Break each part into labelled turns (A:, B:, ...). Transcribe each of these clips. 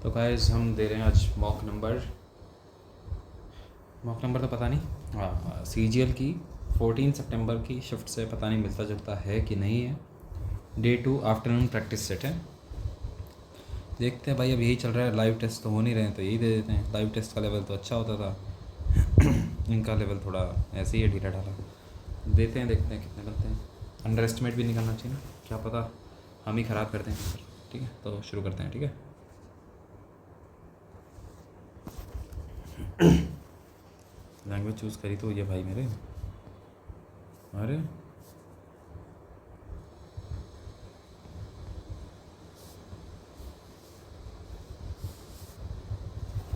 A: तो गाइस हम दे रहे हैं आज मॉक नंबर तो पता नहीं, हाँ CGL की 14 सितंबर की शिफ्ट से पता नहीं मिलता जुलता है कि नहीं है। डे 2 आफ्टरनून प्रैक्टिस सेट है। देखते हैं भाई, अब यही चल रहा है, लाइव टेस्ट तो हो नहीं रहे हैं तो यही दे देते हैं। लाइव टेस्ट का लेवल तो अच्छा होता था, इनका लेवल थोड़ा ऐसे ही है, ढीला ढाला। देते हैं, देखते हैं कितने बनते हैं। अंडर एस्टिमेट भी नहीं करना चाहिए ना, क्या पता हम ही ख़राब करते हैं। ठीक है, तो शुरू करते हैं। ठीक है, लैंग्वेज चूज़ करी तो ये भाई मेरे, अरे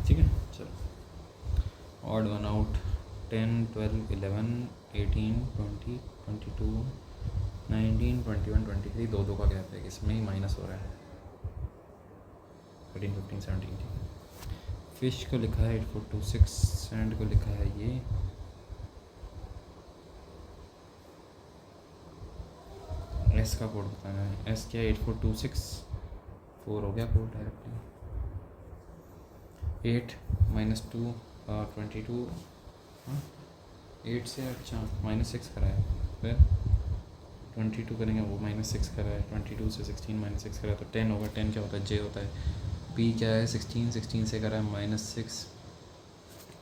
A: ठीक है चलो। ऑड वन आउट 10, 12, 11, 18, 20, 22, 19, 21, 23, दो का गैप है, इसमें ही माइनस हो रहा है। 13, 15, 17। ठीक है, फिश को लिखा है 8426, सैंड को लिखा है ये एस का कोड बताना है। एस क्या है? 8426 4 हो गया कोड डायरेक्टली। 8 -2 22, हाँ 8 से अच्छा -6 करा है, फिर 22 करेंगे वो -6 करा है, 22 से 16 -6 करा है तो 10 होगा। 10 क्या होता है? जे होता है। पी क्या है? 16 से करा है -6,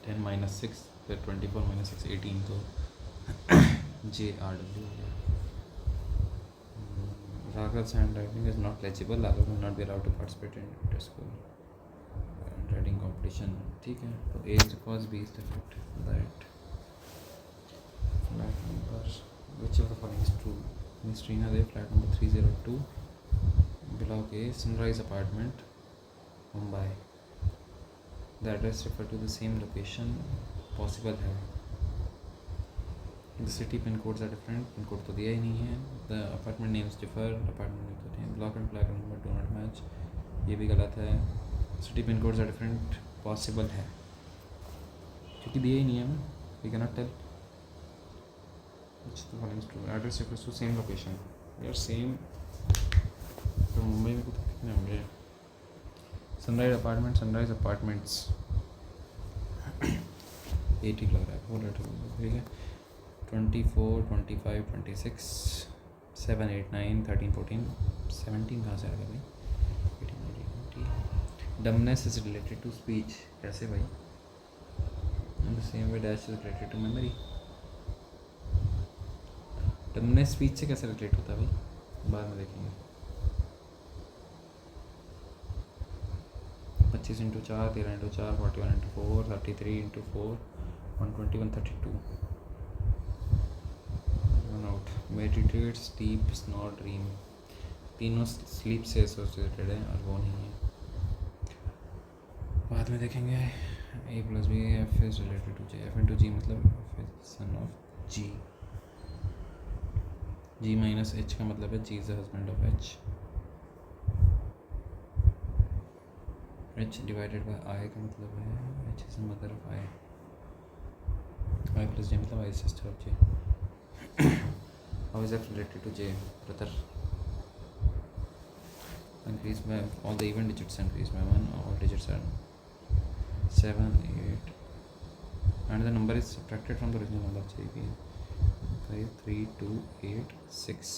A: 10 -6, फिर 24 -6 18, तो JRW हो गया। Raghav's handwriting is not legible. Raghav will not be allowed to participate in inter-school handwriting competition. ठीक है, तो A is the cause, B is the effect. That flat number, which of the following is true? Miss Trina Dev, flat number 302, block A, Sunrise Apartment, Mumbai. The address refer to the same location. Possible है। The city pin codes are different. Pin code तो दिया ही नहीं है। The apartment names differ. Apartment names होते हैं। Block and flag number do not match. ये भी गलत है। City pin codes are different. Possible है, क्योंकि दिया ही नहीं है ना। We cannot tell. Which the following is true? Address refers to same location. यार same तो मुंबई में कुछ कितने होंगे? Sunrise apartment, Sunrise apartments 80 लग रहा है। 4 लेटर ठीक है। 24, 25, 26, 7, 8, 9, 13, 14, 17 कहाँ से आ गया भाई? 18, 19, 20। Dumbness is related to speech, कैसे भाई? In the same way dash is related to memory. Dumbness speech से कैसे रिलेट होता है भाई? बाद में देखेंगे। 25 × 4, 13 × 4, 41 × 4, 33 × 4, 120, 132। मेडिटेट, स्लीप, स्नोर, ड्रीम, तीनों स्लीप से एसोसिएटेड है और वो नहीं है। बाद में देखेंगे। A + B, F is related to J, F × G मतलब F is son of G। G - H का मतलब है G is the husband of H। H divided by I का मतलब है H is the mother of I। I + J मतलब I sister of J। How is F related to J? Brother. Increase by all the even digits increase by 1. All digits are 7, 8, and the number is subtracted from the original number. 5, 3, 2, 8, 6.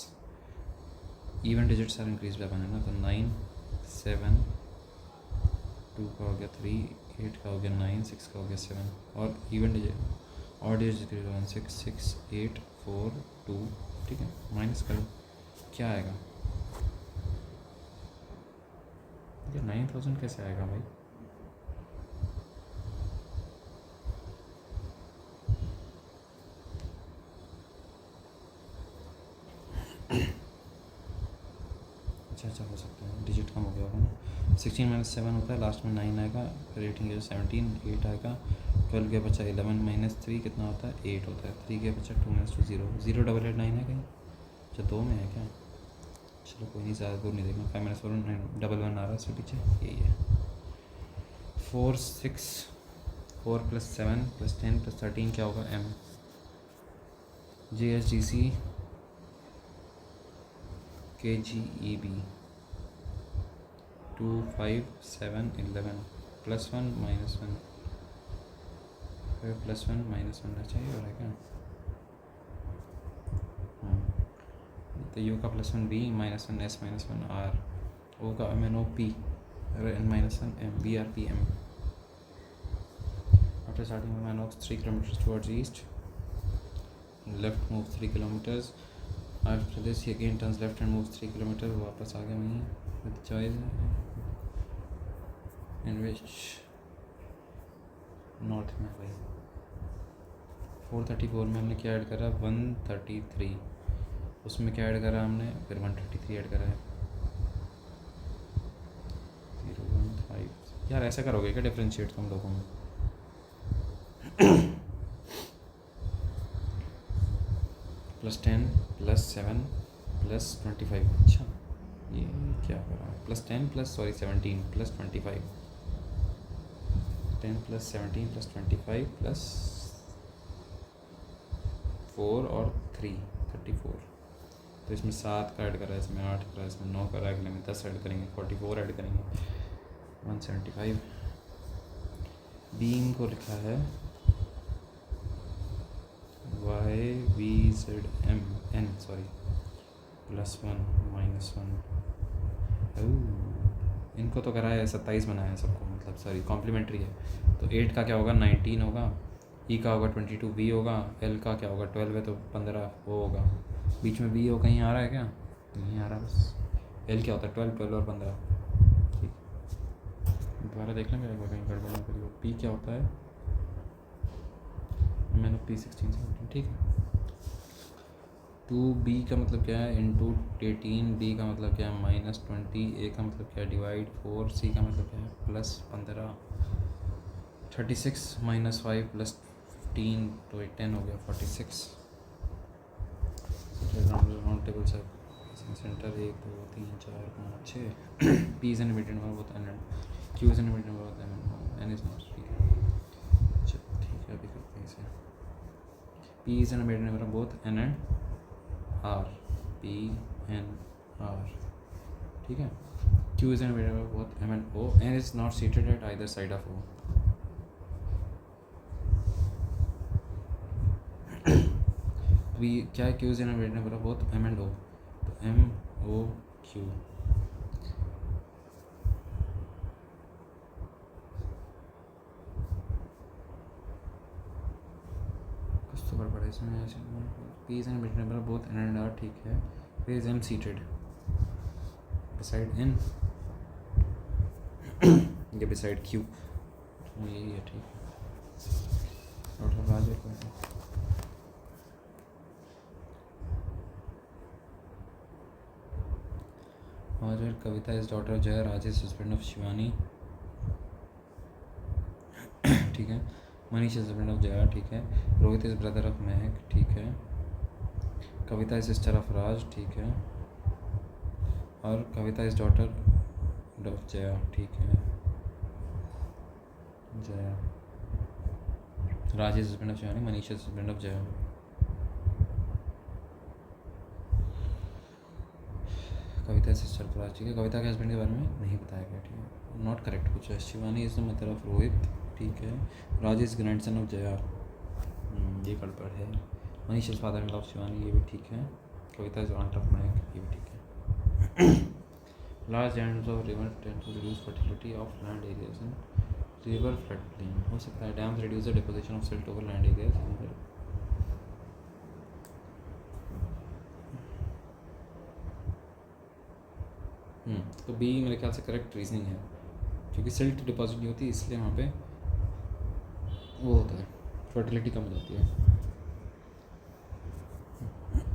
A: Even digits are increased by 1 है ना, तो 9, 7, 2 का हो गया 3, 8 का हो गया 9, 6 का हो गया 7, और even digit और digits 1, 6, 6, 8, 4, 2। ठीक है, माइनस करो, क्या आएगा? ये 9000 कैसे आएगा भाई? अच्छा हो सकता है, डिजिट कम हो गया होगा ना। 16 - 7 होता है, लास्ट में 9 आएगा, रेटिंग है 17, 8 आएगा, 12 के बचा 11 - 3 कितना होता है? 8 होता है। 3 के बचा 2 - 2 0, 0 8 8 9 है कहीं? अच्छा 2 में है क्या? चलो कोई नहीं, ज़्यादा दूर नहीं देखना। 5 - 4 9 1 1 आ रहा है इसके पीछे, यही है। 4 6 4 + 7 + 10 + 13 क्या होगा? M। JSGC KGEB 2 5 7 11 +1 -1 +1 -1 ना चाहिए और है क्या? हाँ, तो यू का +1 B -1 S -1 R O का MNO P N -1 M B R P M. After starting with Manox 3 kilometers towards east, left move 3 kilometers. After this he again turns left and moves 3 kilometers. वापस आ गया वहीं with choice in which north में भाई 434 में हमने क्या add करा 133, उसमें क्या ऐड करा हमने फिर 133 ऐड करा है 015. यार ऐसा करोगे क्या डिफ्रेंशिएट तुम लोगों में? +10 +7 +25. अच्छा ये क्या करा +10 17 +25 10 +17 +25 +4 और 3 34. तो इसमें 7 का ऐड करा है, इसमें 8 करा है, इसमें 9 करा है, अगले में 10 ऐड करेंगे 44 ऐड करेंगे 175. बीम को लिखा है YVZMN सॉरी +1 -1. इनको तो करा है 27 बनाया है सबको, मतलब सॉरी कॉम्प्लीमेंट्री है. तो 8 का क्या होगा 19 होगा, E का होगा 22 V होगा, L का क्या होगा 12 है तो 15 वो होगा. बीच में V हो कहीं आ रहा है क्या? नहीं आ रहा. बस L क्या होता है 12 और 15. ठीक दोबारा देखना क्या कहीं गड़बड़ ना करिए. P क्या होता है मैंने P16 17. ठीक है. 2B का मतलब क्या है इंटू 18, B का मतलब क्या है -20, A का मतलब क्या है डिवाइड 4, C का मतलब क्या है +15, 36 -5 +15 तो 10 हो गया 46. राउंड टेबल से centre 1 2 3 4 5 6. P is an immediate number both n and Q is an immediate number both n is not. ठीक है ठीक है अभी करते हैं इसे. P is an immediate number both n and R P N R. ठीक है. Q is an immediate number both M and O. N is not seated at either side of O. V क्या है? Q is an immediate number of both M and O. तो M O Q. कुछ तो गड़बड़ है इसमें. P is an immediate number of both N and R. ठीक है. Where is M seated? Beside N. ये beside Q. यही है. ठीक है. डॉक्टर राजे को और Kavita is daughter of Jaya, Rajesh husband of Shivani. ठीक है. Manish is husband of Jaya. ठीक है. Rohit is brother of Mahak. ठीक है. Kavita is sister of Raj. ठीक है. और Kavita is daughter of Jaya. ठीक है. Jaya. Raj is husband of Shivani. Manish is husband of Jaya. Kavita sister of Raj. ठीक है. कविता के हस्बैंड के बारे में नहीं बताया गया. ठीक है. नॉट करेक्ट कुछ है. Shivani is the mother of Rohit. ठीक है. राज इज ग्रैंडसन ऑफ जया. ये गड़बड़ है. Manish is father in law of Shivani. ये भी ठीक है. कविता इज आंट ऑफ महक. ये भी ठीक है. Large dams of river tend to reduce fertility of land areas in river flood plain. हो सकता है dams reduce the deposition of silt over land areas. तो बी मेरे ख्याल से करेक्ट रीजनिंग है, क्योंकि सिल्ट डिपॉजिट नहीं होती इसलिए वहाँ पे वो होता है, फर्टिलिटी कम हो जाती है.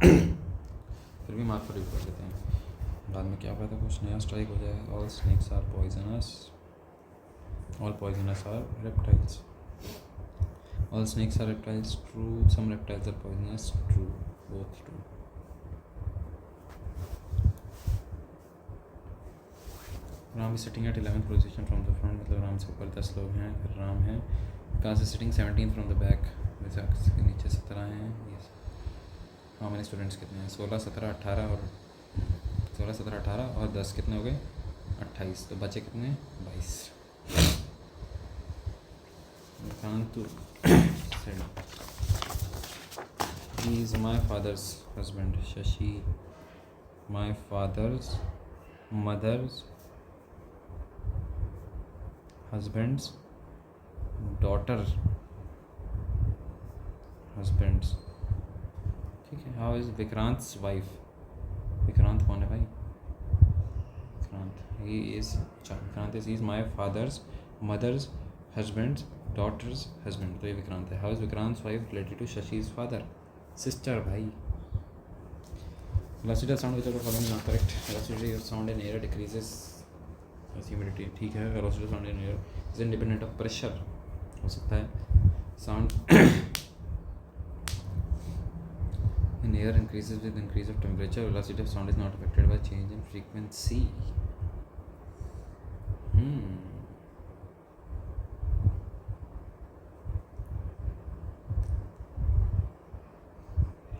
A: फिर भी मार्क पर कर देते हैं. बाद में क्या पता कुछ नया स्ट्राइक हो जाए. All snakes are poisonous. All poisonous are reptiles. All snakes are reptiles. True. Some reptiles are poisonous. True. Both true. Ram is sitting at 11th position from the front. मतलब राम से ऊपर 10 लोग हैं. फिर राम है. Vikas is sitting 17th from the back. Vikas के नीचे 17 हैं. यस. हाँ मैंने स्टूडेंट्स कितने हैं? 16 17 18 और 10 कितने हो गए? 28, तो बचे कितने? 22. Vikrant said, he is my father's husband. Shashi, my father's mother's husband's daughter husband's. ठीक है. How is Vikrant's wife? Vikrant कौन है भाई? Vikrant, he is, Vikrant is my father's mother's husband's daughter's husband. तो ये विक्रांत है. How is Vikrant's wife related to Shashi's father? Sister भाई. Velocity of sound which are following not correct. Velocity of sound in air decreases as humidity. ठीक है. Velocity of sound in air is independent of pressure. हो सकता है. Sound in air increases with increase of temperature. Velocity of sound is not affected by change in frequency.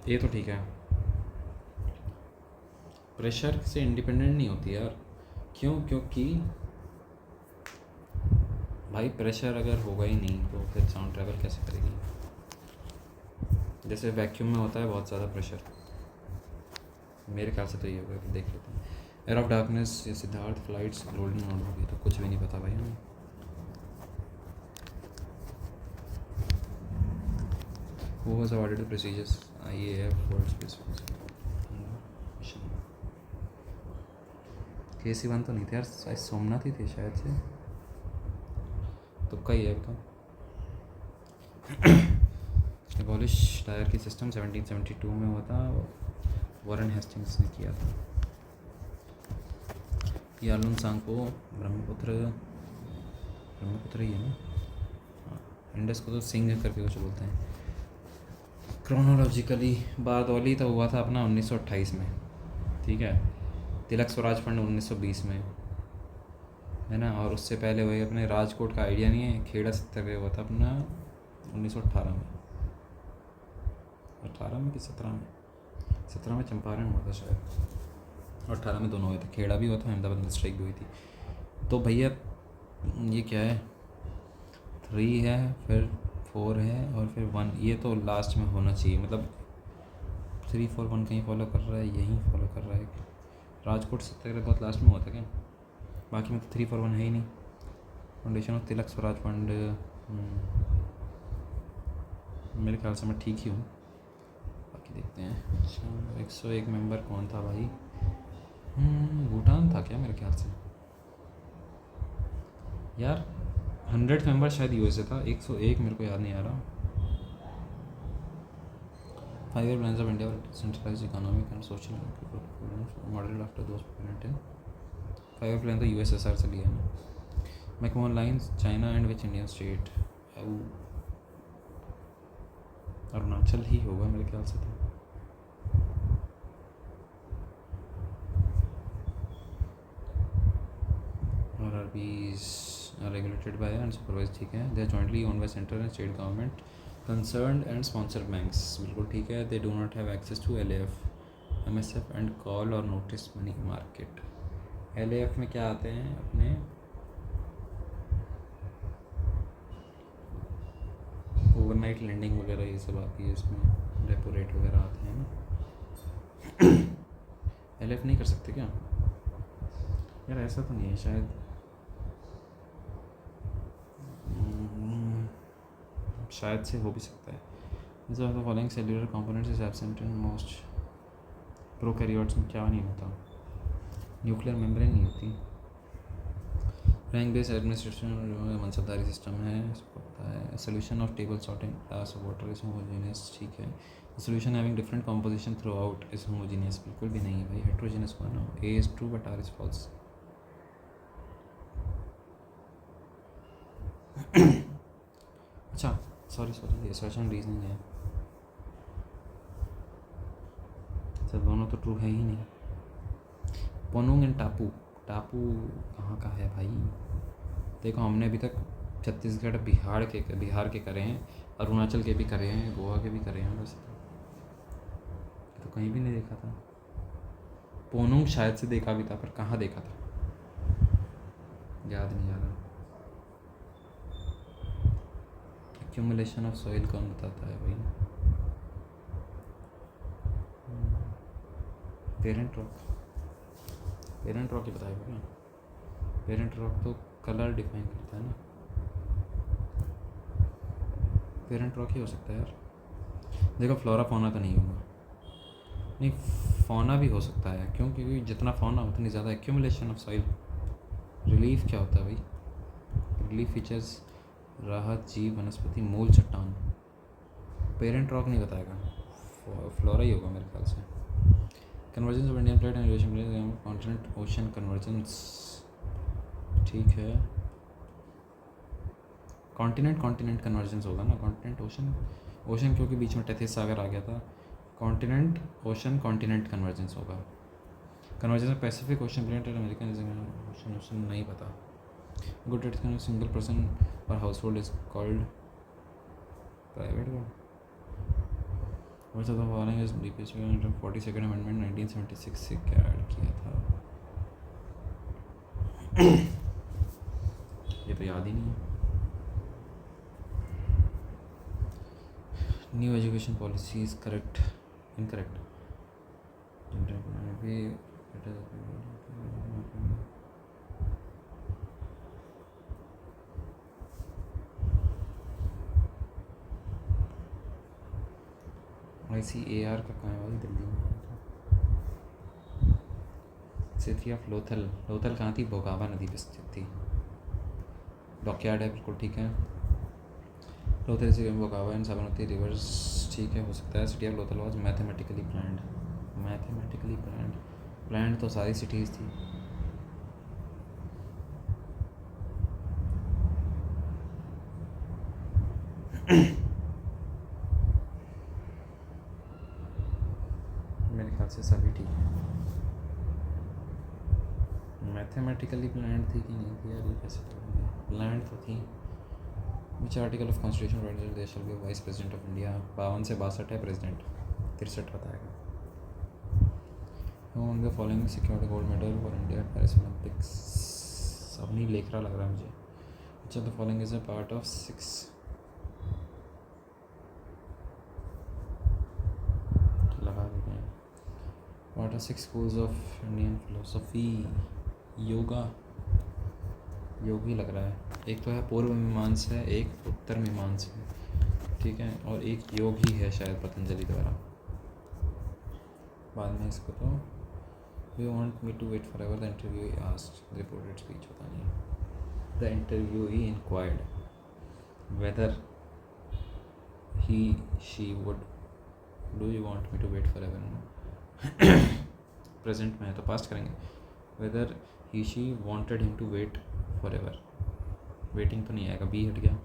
A: ये तो ठीक है. Pressure से इंडिपेंडेंट नहीं होती यार. क्यों? क्योंकि भाई प्रेशर अगर होगा ही नहीं तो फिर साउंड ट्रैवल कैसे करेगी? जैसे वैक्यूम में होता है बहुत ज़्यादा प्रेशर. मेरे ख्याल से तो ये होगा. देख लेते हैं. एयर ऑफ डार्कनेस या सिद्धार्थ फ्लाइट्स गोल्डन आउट होगी तो कुछ भी नहीं पता भाई हमें. Who was awarded the prestigious IAF World Space Mission? KC-1 तो नहीं थे यार. सोमनाथ ही थे शायद से. तुक्का ही है तो. एबॉलिश टायर की सिस्टम 1772 में हुआ था. वॉरेन हेस्टिंग्स ने किया था. यालुन सांग को ब्रह्मपुत्र ही है ना. इंडस को तो सिंह करके कुछ बोलते हैं. क्रोनोलॉजिकली बारदौली तो हुआ था अपना 1928 में. ठीक है. तिलक स्वराज फंड 1920 में है ना. और उससे पहले वही अपने राजकोट का आइडिया नहीं है. खेड़ा सत्याग्रह हुआ था अपना 1918 में. 18 में कि 17 में? 17 में चंपारण हुआ था शायद. और 18 में दोनों हुए थे. खेड़ा भी हुआ था, अहमदाबाद में स्ट्राइक भी हुई थी. तो भैया ये क्या है? 3 है, फिर 4 है और फिर 1. ये तो लास्ट में होना चाहिए. मतलब 3, 4, 1 कहीं फॉलो कर रहा है, यहीं फॉलो कर रहा है. राजकोट सत्याग्रह बहुत लास्ट में हुआ था क्या? बाकी में तो 3, 4, 1 है ही नहीं. Foundation of Tilak Swaraj fund. मेरे ख्याल से मैं ठीक ही हूँ. बाकी देखते हैं. अच्छा 101 मेंबर कौन था भाई? भूटान था क्या मेरे ख्याल से यार. 100 मेंबर शायद यूएसए था. 101 मेरे को याद नहीं आ रहा. 5-year plans of India for centralized economic and social modeled after those present in 5-year plan तो यूएसएसआर से लिया ना. McMahon lines China and which Indian state? Arunachal ही होगा मेरे ख्याल से. तो RRBs are regulated by and supervised. ठीक है. They are jointly owned by central and state government concerned and sponsor banks. बिल्कुल ठीक है. They do not have access to LAF, MSF and call or notice money market. LAF में क्या आते हैं अपने? ओवरनाइट लैंडिंग वगैरह ये सब आती है इसमें. रेपो रेट वगैरह आते हैं ना. LAF नहीं कर सकते क्या यार? ऐसा तो नहीं है शायद. शायद से हो भी सकता है. These are the following cellular components is absent in most prokaryotes में क्या नहीं होता? न्यूक्लियर मेम्ब्रेन नहीं होती. रैंक बेस्ड एडमिनिस्ट्रेशन मनसबदारी सिस्टम है, इसको पता है. Solution of table salt in glass of water is homogeneous. ठीक है. Solution having different composition throughout is homogeneous. बिल्कुल भी नहीं है भाई. हेट्रोजेनियस हुआ ना. A is true but R is false. अच्छा सॉरी ये सर्च एंड रीजनिंग है. सब दोनों तो ट्रू है ही नहीं. पोनुंग एंड टापू कहाँ का है भाई? देखो हमने अभी तक छत्तीसगढ़ बिहार के करे हैं, अरुणाचल के भी करे हैं, गोवा के भी करे हैं. वैसे तो कहीं भी नहीं देखा था. पोनुंग शायद से देखा भी था पर कहाँ देखा था? याद नहीं आ रहा। एक्यूमुलेशन ऑफ सॉइल कौन बताता है भाई? पेरेंट रॉक, पेरेंट रॉक ही बताएगा क्या? पेरेंट रॉक तो कलर डिफाइन करता है ना, पेरेंट रॉक ही हो सकता है यार। देखो फ्लोरा फौना तो नहीं होगा, नहीं फौना भी हो सकता है, क्यों? क्योंकि जितना फौना उतनी ज़्यादा एक्यूमुलेशन ऑफ सॉइल। रिलीफ क्या होता है भाई? रिलीफ फीचर्स राहत जीव वनस्पति मूल चट्टान। पेरेंट रॉक नहीं बताएगा, फ्लोरा ही होगा मेरे ख्याल से। Convergence of Indian plate and Eurasian plate continent ocean convergence, ठीक है। कॉन्टिनेंट कन्वर्जेंस होगा ना, कॉन्टिनेंट ओशन, ओशन क्योंकि बीच में टेथिस सागर आ गया था। कॉन्टिनेंट ओशन कॉन्टिनेंट कन्वर्जेंस होगा। Convergence of Pacific ocean plate and American ocean, ocean नहीं पता। गुड डेट सिंगल पर्सन और house hold is called private good. What's the following is DPS 42nd amendment 1976 से क्या add किया था? ये तो याद ही नहीं है। New education policy is correct incorrect? ICAR का कहाँ है भाई? दिल्ली में सिटी ऑफ लोथल, लोथल कहाँ थी? बोगावा नदी पे स्थित थी। डॉकयार्ड है, बिल्कुल ठीक है। लोथल से बोगावा एंड साबरमती रिवर्स, ठीक है, हो सकता है। City of Lothal was mathematically planned, mathematically planned तो सारी सिटीज़ थी। मेरे ख्याल से सभी ठीक है। मैथमेटिकली प्लान्ड थी कि नहीं थी यार, ये कैसे करेंगे? प्लान्ड तो थी। विच आर्टिकल ऑफ कॉन्स्टिट्यूशन देश shall be vice president of India? 52 से 62 है प्रेसिडेंट, 63 बताएगा। The following secured gold medal for India Paris Olympics, सब नहीं लेखरा लग रहा है मुझे। अच्छा, the following is a part of 6 लगा देते हैं, part of 6 schools of Indian philosophy. Yoga, योग ही लग रहा है। एक तो है पूर्व मीमांसा है, एक उत्तर मीमांसा है, ठीक है, और एक योग ही है शायद पतंजलि द्वारा। बाद में इसको तो you want me to wait for ever the interview asked reported speech, पता नहीं। The interviewee inquired whether he she would do you want me to wait for ever, present में है तो पास्ट करेंगे। Whether he she wanted him to wait for ever, waiting तो नहीं आएगा, B हट गया।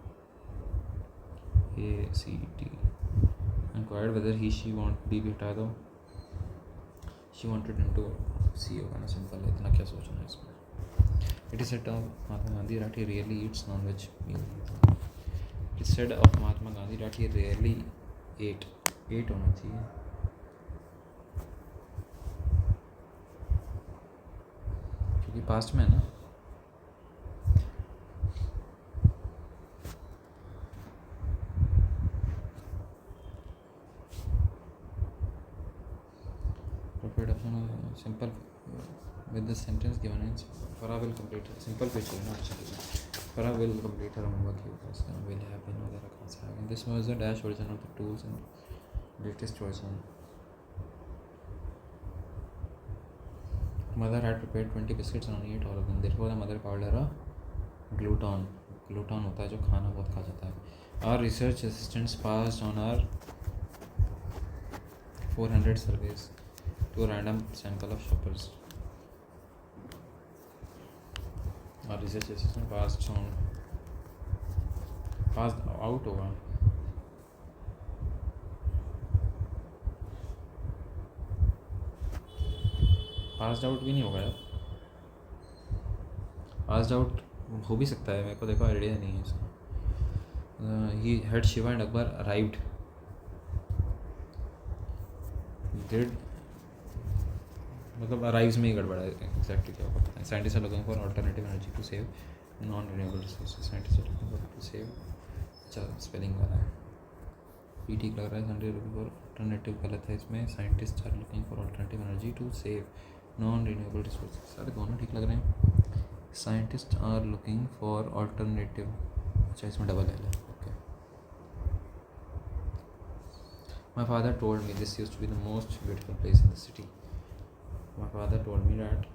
A: ACT inquired whether he she want, B भी हटा दो। शी वांटेड हिम टू, सी होगा ना, सिंपल है, इतना क्या सोचना है इसमें। It is said of Mahatma Gandhi that he really eats non veg meal. It is said of Mahatma Gandhi that he really ate होना चाहिए। क्योंकि पास्ट में है ना। Simple with the sentence given in Farah will complete her simple picture not simple. Farah will complete her homework, you guys will have been वगैरह कहाँ से आ गए। This was the dash version of the tools and latest version. Mother had prepared 20 biscuits and only ate all of them. Therefore the mother called her a glutton. Glutton होता है जो खाना बहुत खा जाता है। Our research assistants passed on our 400 surveys to a random sample of shoppers. Our research assistant passed out होगा। Passed out भी नहीं होगा यार, पास्ड आउट हो भी सकता है, मेरे को देखो आइडिया नहीं है इसका। He had Shiva and Akbar arrived, did मतलब अराइव्स में ही गड़बड़ा है, एग्जैक्टली क्या होगा पता है. Scientist are looking for alternative energy to save non renewable resources. Scientist are looking for to save, अच्छा स्पेलिंग वाला है, ये ठीक लग रहा है. साइंटिस्ट लुकिंग फॉर अल्टरनेटिव गलत है इसमें. Scientist are looking for alternative energy to save non renewable resources. सारे दोनों ठीक लग रहे हैं. Scientist are looking for alternative, अच्छा इसमें डबल एल है. Okay. My father told me this used to be the most beautiful place in the city. My father told me that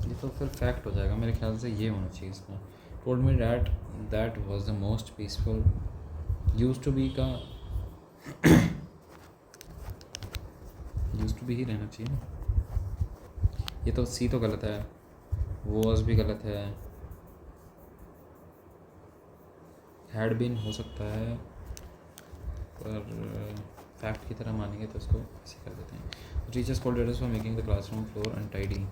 A: ये तो फिर फैक्ट हो जाएगा मेरे ख्याल से, ये होना चाहिए इसमें. told me that that was the most peaceful, used to be का used to be ही रहना चाहिए. ये तो सी तो गलत है, वॉज भी गलत है, हैड बीन हो सकता है, पर फैक्ट की तरह मानेंगे तो इसको ऐसे कर देते हैं. Teachers scolded us for making the classroom floor untidy.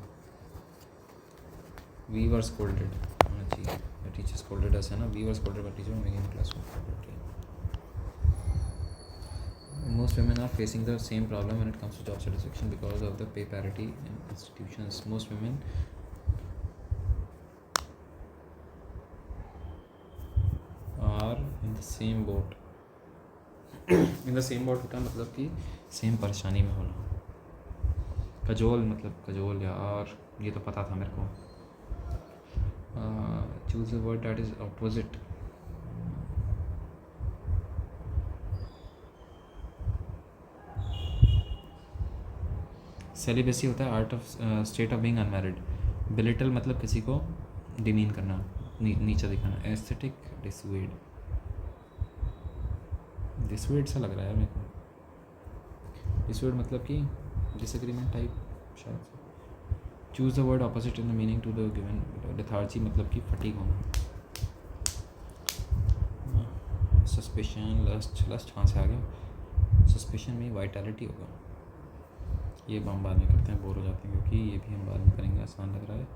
A: We were scolded होना चाहिए. टीचर्स स्कोल्डेड अस है ना, we were scolded by teacher making the classroom floor. Most women are facing the same problem when it comes to job satisfaction because of the pay parity in institutions. Most women are in the same boat. in the same boat होता है मतलब कि same परेशानी में होना. Cajole मतलब cajole यार, ये तो पता था मेरे को. Choose the word that is opposite. Celibacy होता है art of state of being unmarried. Belittle मतलब किसी को डिमीन करना, नीचा दिखाना. एस्थेटिक डिसवेड, डिसवेड सा लग रहा है मेरे को. डिसवेड मतलब कि डिसएग्रीमेंट टाइप शायद. Choose the word opposite in the meaning to the given. Lethargy मतलब कि फटीग होना. सस्पेशन, लस्ट, लस्ट कहाँ से आ गया. सस्पेशन में वाइटैलिटी होगा. ये हम बाद में करते हैं, बोर हो जाते हैं क्योंकि ये भी हम बाद में करेंगे, आसान लग रहा है.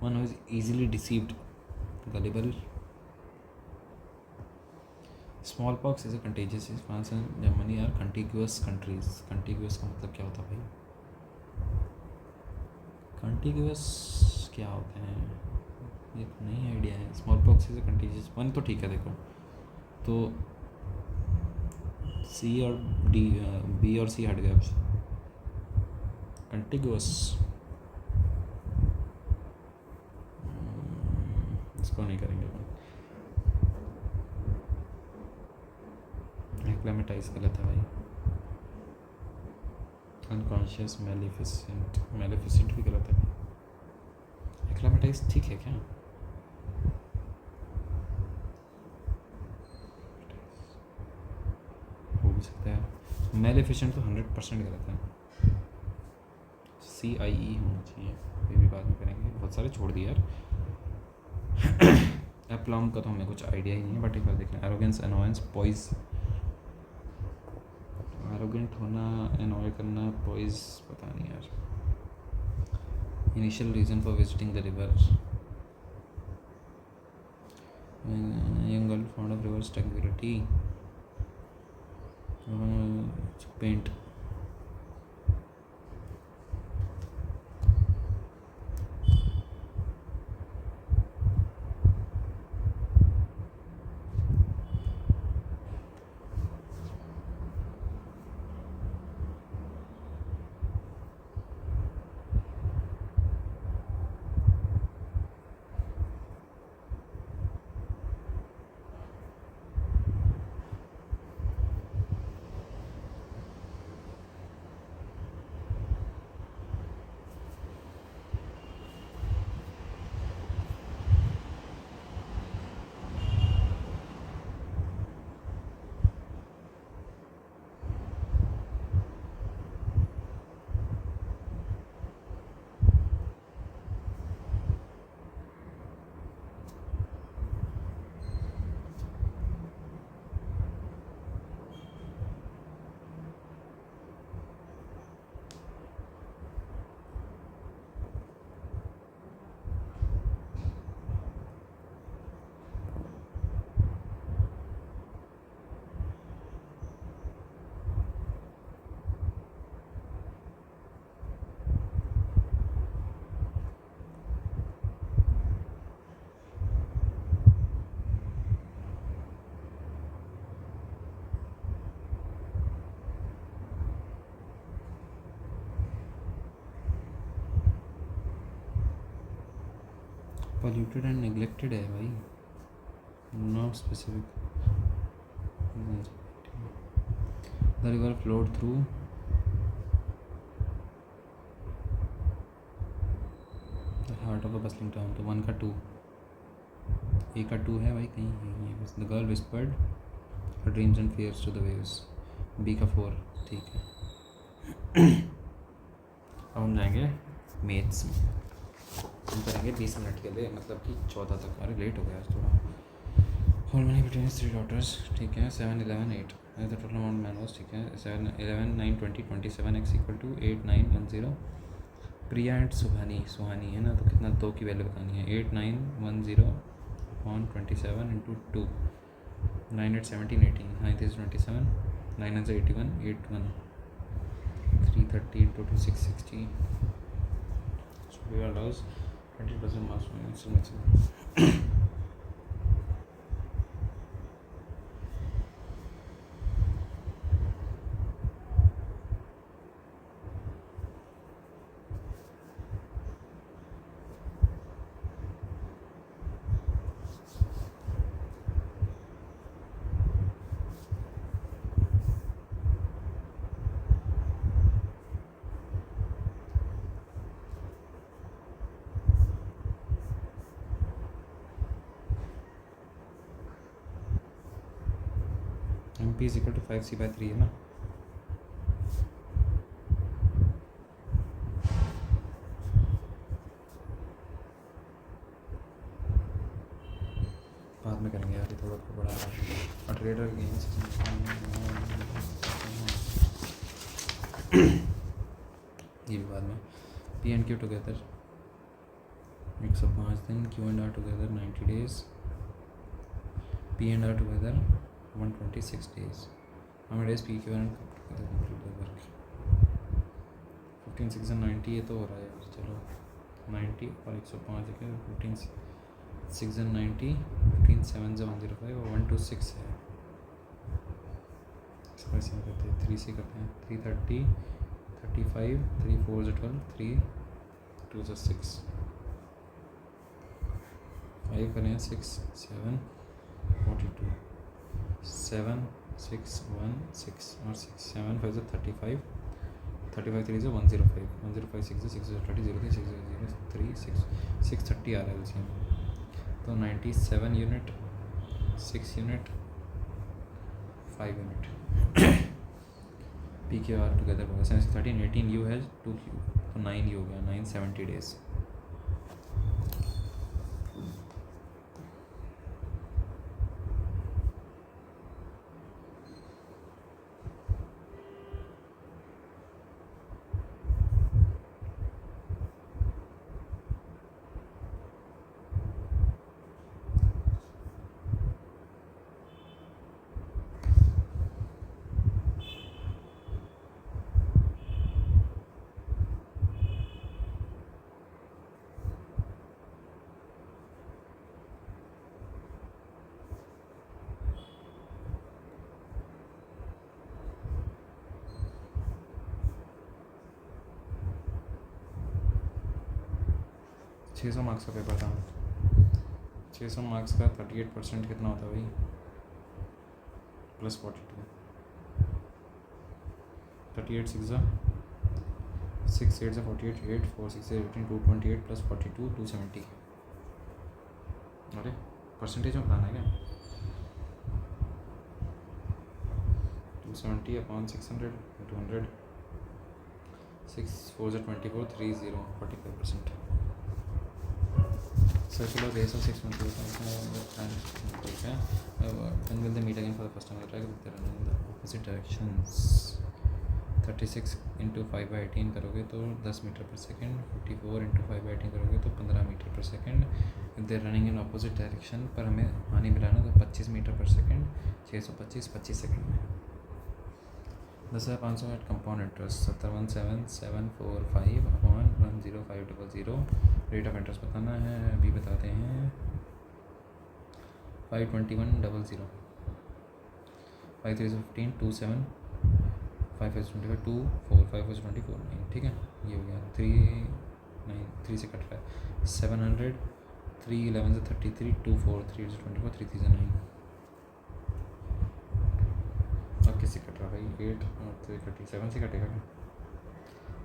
A: One who is easily deceived, gullible. Small pox is a contagious. France and Germany are contiguous countries. Contiguous का मतलब क्या होता है भाई. कंटिग्यूअस क्या होते हैं, ये तो नहीं आइडिया है. Small pox is a contagious, one तो ठीक है. देखो तो सी और डी, बी और सी हट गया. कंटिग्यूअस इसको नहीं करेंगे. एक्लेमेटाइज गलत है भाई. अनकॉन्शियस, मेलिफिसेंट, मेलिफिसेंट भी गलत है. एक्लेमेटाइज ठीक है क्या. हो भी सकता है. मेलिफिसेंट तो 100% गलत है. CIE होना चाहिए. ये भी बाद में करेंगे, बहुत सारे छोड़ दिए यार. एप्लॉम का तो हमें कुछ आइडिया ही नहीं है, बट एक बार देख लें. Arrogance, annoyance, poise. एरोगेंट होना, एनॉय करना, पॉइज पता नहीं यार. Initial reason for visiting the river. Young girl found of river's tranquility. Paint. Polluted and neglected है भाई, not specific. The river flowed through the heart of a bustling town, तो 1 का 2, ए का 2 है भाई, कहीं है बस। The girl whispered her dreams and fears to the waves, B का 4, ठीक है। अब हम जाएंगे मेथ्स में, हम करेंगे 20 मिनट के लिए, मतलब कि 14 तक। अरे लेट हो गया आज थोड़ा। होल मनी बिटवीन 3 डॉटर्स, ठीक है। 7, 11, 8 the total amount man was, ठीक है। 7, 11, 9, 20, 27 x equal to 8, 9, 1, 0। Priya and Suhani है ना, तो कितना 2 की वैल्यू बतानी है। 8, 9, 1, 0 upon 27 into 2, 9, 8, 17, 18, 9 is 27, 9 is 81, 8, 1, 330 into 2, 660. So we allows 20% mass maximum. MP is equal to 5c/3 है ना। बाद में करेंगे यार, ये थोड़ा बड़ा है। ट्रेडर गेम्स ये भी बाद में। P and Q टुगेदर 105 दिन, Q and R together 90 days, P and R together 126 days। How many days P, Q and R complete the work? 15, 6 and 90, ये तो हो रहा है यार। चलो 90 और 105 देखिए, 15, 6 and 90, 15, 7 से 105 और 126 है। ऐसे करते हैं, 3 से करते हैं, 330, 35, 3 4 से 12, 3 2 से 6, 5 करें 6 7 42, 7 6 1 6 और 6 7 5 से 35, 35 3 से 105, 105 6 से 6 से 30, 0 6 0 3 6 630 आ रहा है उसमें। तो 97 यूनिट, 6 यूनिट, 5 यूनिट। पी के आर टुगेदर होगा 13, 18 यू है 2 क्यू, तो 9 यू हो गया, 9 70 डेज। छः 600 मार्क्स का पेपर था। 600 मार्क्स का 38% कितना होता है भाई, +42, 38 6 6 8 से 48, 8 4 6 से 18, 228 + 42 270। अरे परसेंटेज में बताना है क्या? 270 अपॉन 600 200, 6 4 से 24, 30 45%। Circular race of 6 months ठीक है। When will they meet again for the first time? They run in the opposite directions। 36 × 5/18 करोगे तो 10 मीटर पर सेकेंड, 54 × 5/18 करोगे तो 15 मीटर पर second. If they running in opposite direction, पर हमें पानी मिलाना तो 25 मीटर पर सेकेंड, 625 25 सेकेंड में। 10,500 at compound interest 717,745 upon 10500। Rate of interest बताना है, अभी बताते हैं। 52100, 5 3 15 2 7, 5 5 25 2 4 5 4 24 9, ठीक है। ये हो गया 3 9 3 से कट रहा है। 700 3 11 से 33, 2 4 3 से 24, 3 3 से 9। अब किससे कट रहा भाई? 8 और 3 30, 7 से कटेगा क्या?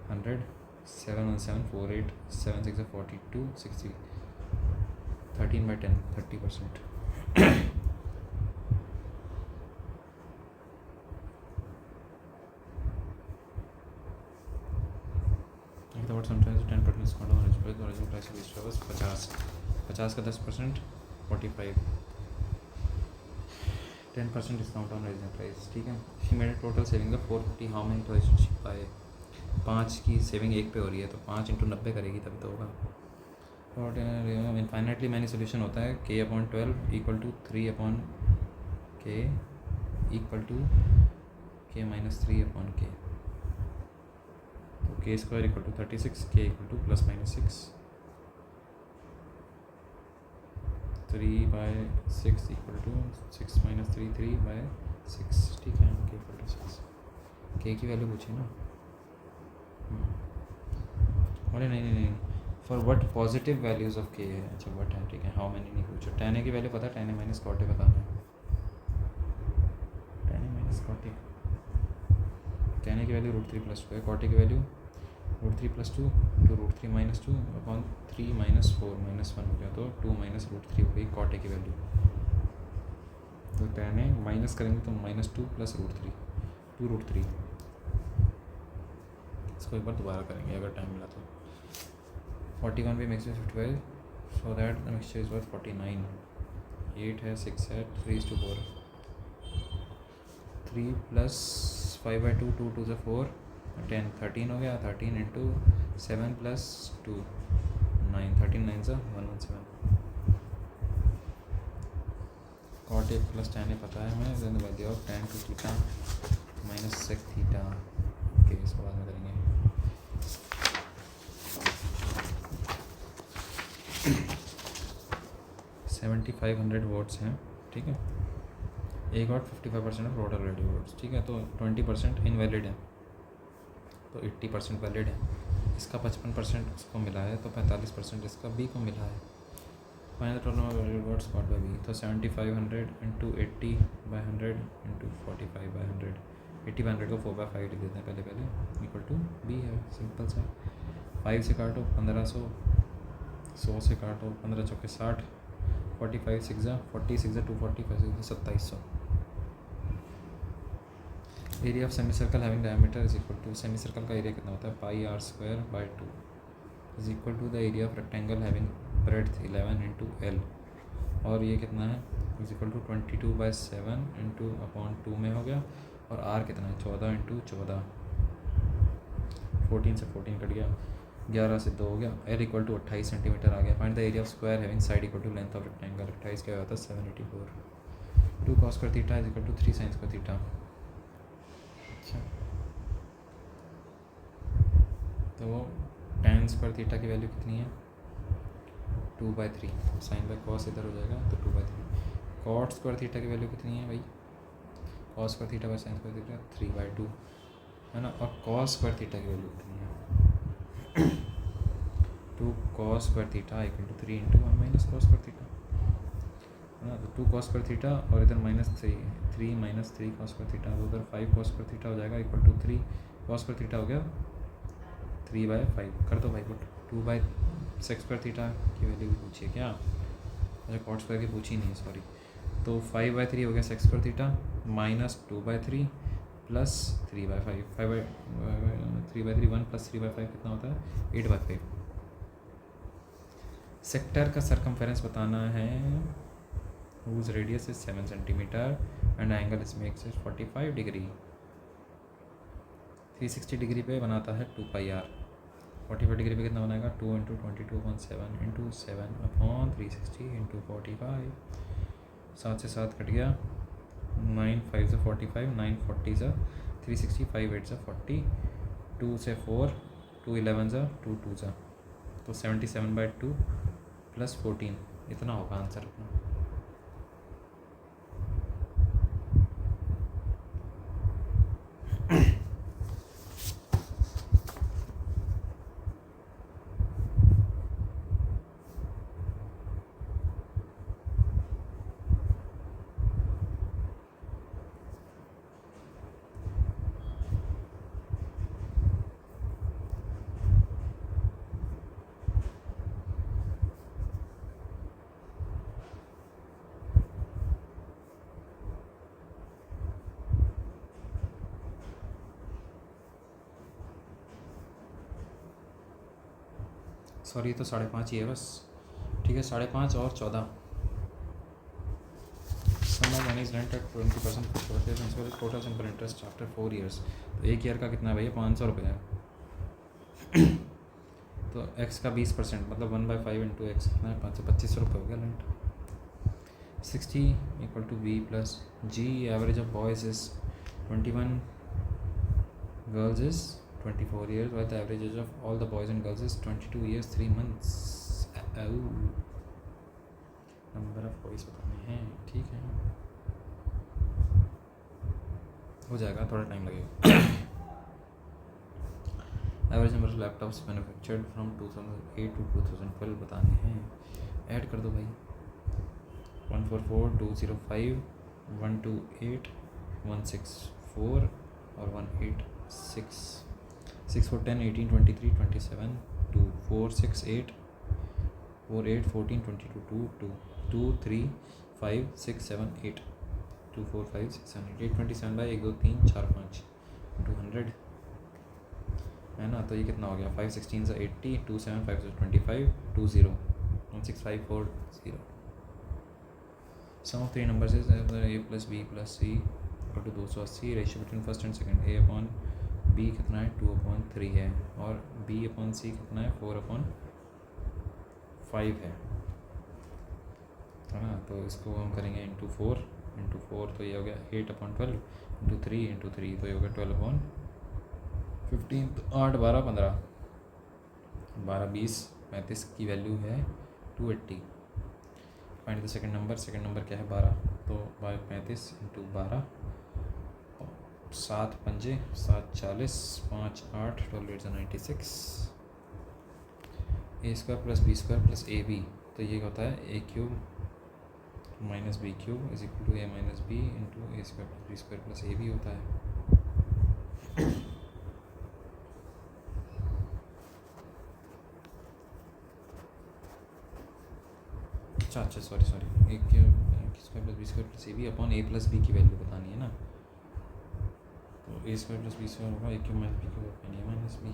A: 100, 7 1 7 4 8, 7 6 42, 60, 13/10, 30%. Sometimes 10% discount on original price of each service. 50 का 10%, 45, 10% discount on original price. ठीक है. She made a total saving of 450. How many toys should she buy? 5 की सेविंग 1 पे हो रही है तो 5 × 90 करेगी तभी तो होगा. और इनफाइनाइटली मैनी सोल्यूशन होता है k/12 equal to 3/k equal to k-3/k. तो k² equal to 36, k equal to ±6, 3/6 equal to 6 - 3 3/6. ठीक है. k equal to 6. k की वैल्यू पूछी ना. अरे नहीं, for what positive values of K है. अच्छा वट है. ठीक है. हाउ मैनी नहीं पूछो. tan a की वैल्यू पता है. tan a minus cot a बताना है. tan a minus cot a. tan a की वैल्यू √3 + 2 है. cot a की वैल्यू √3 + 2 × √3 - 2 अपॉन 3 - 4 - 1 हो गया तो 2 - √3 हो गई cot a की वैल्यू. तो tan a माइनस करेंगे तो -2 + √3, 2√3. इसको एक बार दोबारा करेंगे अगर टाइम मिला तो. 41 भी mix 55, so that the mixture is worth 49. 8 है, 6 है, 3:4. 3 + 5/2, 2 2 = 4, 10, 13 हो गया. 13 × 7 + 2, 9, 13 9 = 117. cot a + tan a पता है हमें. Then the value of tan 2 theta - sec theta. Okay, इसको बाद में करेंगे. 7500 वोट्स हैं. ठीक है. 1 वाट 55% ऑफ टोटल रेडियो वोट्स. ठीक है. तो 20% इनवैलिड है तो 80% वैलिड है. इसका 55% उसको मिला है तो 45% इसका बी को मिला है. Final total radio votes got by B. तो 7500 × 80/100 × 45/100. 80/100 को 4/5 लिख देते हैं पहले इक्वल टू बी है. सिंपल सा. 5 से काटो 1500, 100 से काटो 15 × 4 = 60, 45 6 = 40, 6 = 240, 5 = 2700. Area of semi circle having diameter is equal to. Semi circle का एरिया कितना होता है? πr²/2 is equal to the area of rectangle having breadth 11 × L. और ये कितना है? इज इक्वल टू 22/7 × 2 में हो गया. और r कितना है? 14 × 14. 14 से 14 कट गया. 11 से 2 हो गया. L इक्वल टू 28 सेंटीमीटर आ गया. Find the area of square having side equal to length of rectangle. 28 क्या होता है? 784. 2 cos² theta is equal to 3 sin² theta. अच्छा, तो tan² थीटा की वैल्यू कितनी है? 2/3. sin/cos इधर हो जाएगा तो 2/3. cot² थीटा की वैल्यू कितनी है भाई? cos² थीटा / sin² थीटा 3/2 है ना. और cos² थीटा की वैल्यू कितनी है? 2 cos² theta equal to 3 × 1 - cos² theta है ना. तो 2 cos² थीटा और इधर -3, 3 - 3 cos² थीटा. तो उधर 5 cos² थीटा हो जाएगा इक्वल टू 3 cos² थीटा हो गया 3/5. कर दो भाई पुट. 2/sec² थीटा की वैल्यू भी पूछी है क्या? अच्छा, cot² की पूछी नहीं है, सॉरी. तो 5/3 हो गया sec² थीटा -2/3 प्लस 3/5. 3/3 1 + 3/5 कितना होता है? 8/5. सेक्टर का सरकमफेरेंस बताना है. whose radius is 7 centimeter and angle is makes is 45 degree. 360 degree पे बनाता है 2πr. 45 डिग्री पे कितना बनाएगा? 2 × 22/7 × 7/360 × 45. 7 से 7 कट गया. 9 5 = 45, 9 40 = 360, 5 8 = 40, 2 से 4, 2 11 = 2 2 = तो 77/2 + 14. इतना होगा आंसर अपना. सॉरी तो 5.5 ही है बस, ठीक है 5.5 और 14। Sum of money is rent at 20% total simple interest after 4 years. तो 1 ईयर का कितना है भैया, 500 रुपये है। तो एक्स का 20% मतलब 1/5 इंटू एक्स कितना है, 525 रुपये हो गया rent. 60 equal to B plus G, average of boys is 21, girls is 24 years, while the average age of all the boys and girls is 22 years 3 months. Number of boys बताने हैं, ठीक है हो जाएगा, थोड़ा टाइम लगेगा। Average number of laptops manufactured from 2008 to 2012 बताने हैं। ऐड कर दो भाई, 144 205 128 164 और 186 6 4 10 18 23 27 2 4 6 8 4 8 14 22 2 2 2 3 5 6 7 8 2 4 5 6 7 8 27 बाई 1 2 3 4 5 200 है ना। तो ये कितना हो गया, 5 16 से 80 2 7 5 से 25 2 0 1 6 5 4 0। Sum of 3 numbers is a plus B plus C equal to 280। Ratio between first and second a upon b कितना है 2/3 है, और b अपॉन c कितना है 4/5 है ना। तो इसको हम करेंगे इंटू 4 तो ये हो गया 8/12 इंटू 3 तो ये हो गया 12/15 तो 8 12 15 12 20 35 की वैल्यू है 280। फाइंड द सेकंड नंबर क्या है 12, तो 35 इंटू 12 7 पंजे 7 40 5 8 12 8 96 A square plus B square plus A B. तो ये होता है A cube minus B cube is equal to A minus B into A square plus B square plus A B होता है। अच्छा sorry A cube square plus B square plus A B upon A plus B की value बतानी है ना। तो A square plus B square होगा A cube minus B cube upon A minus B.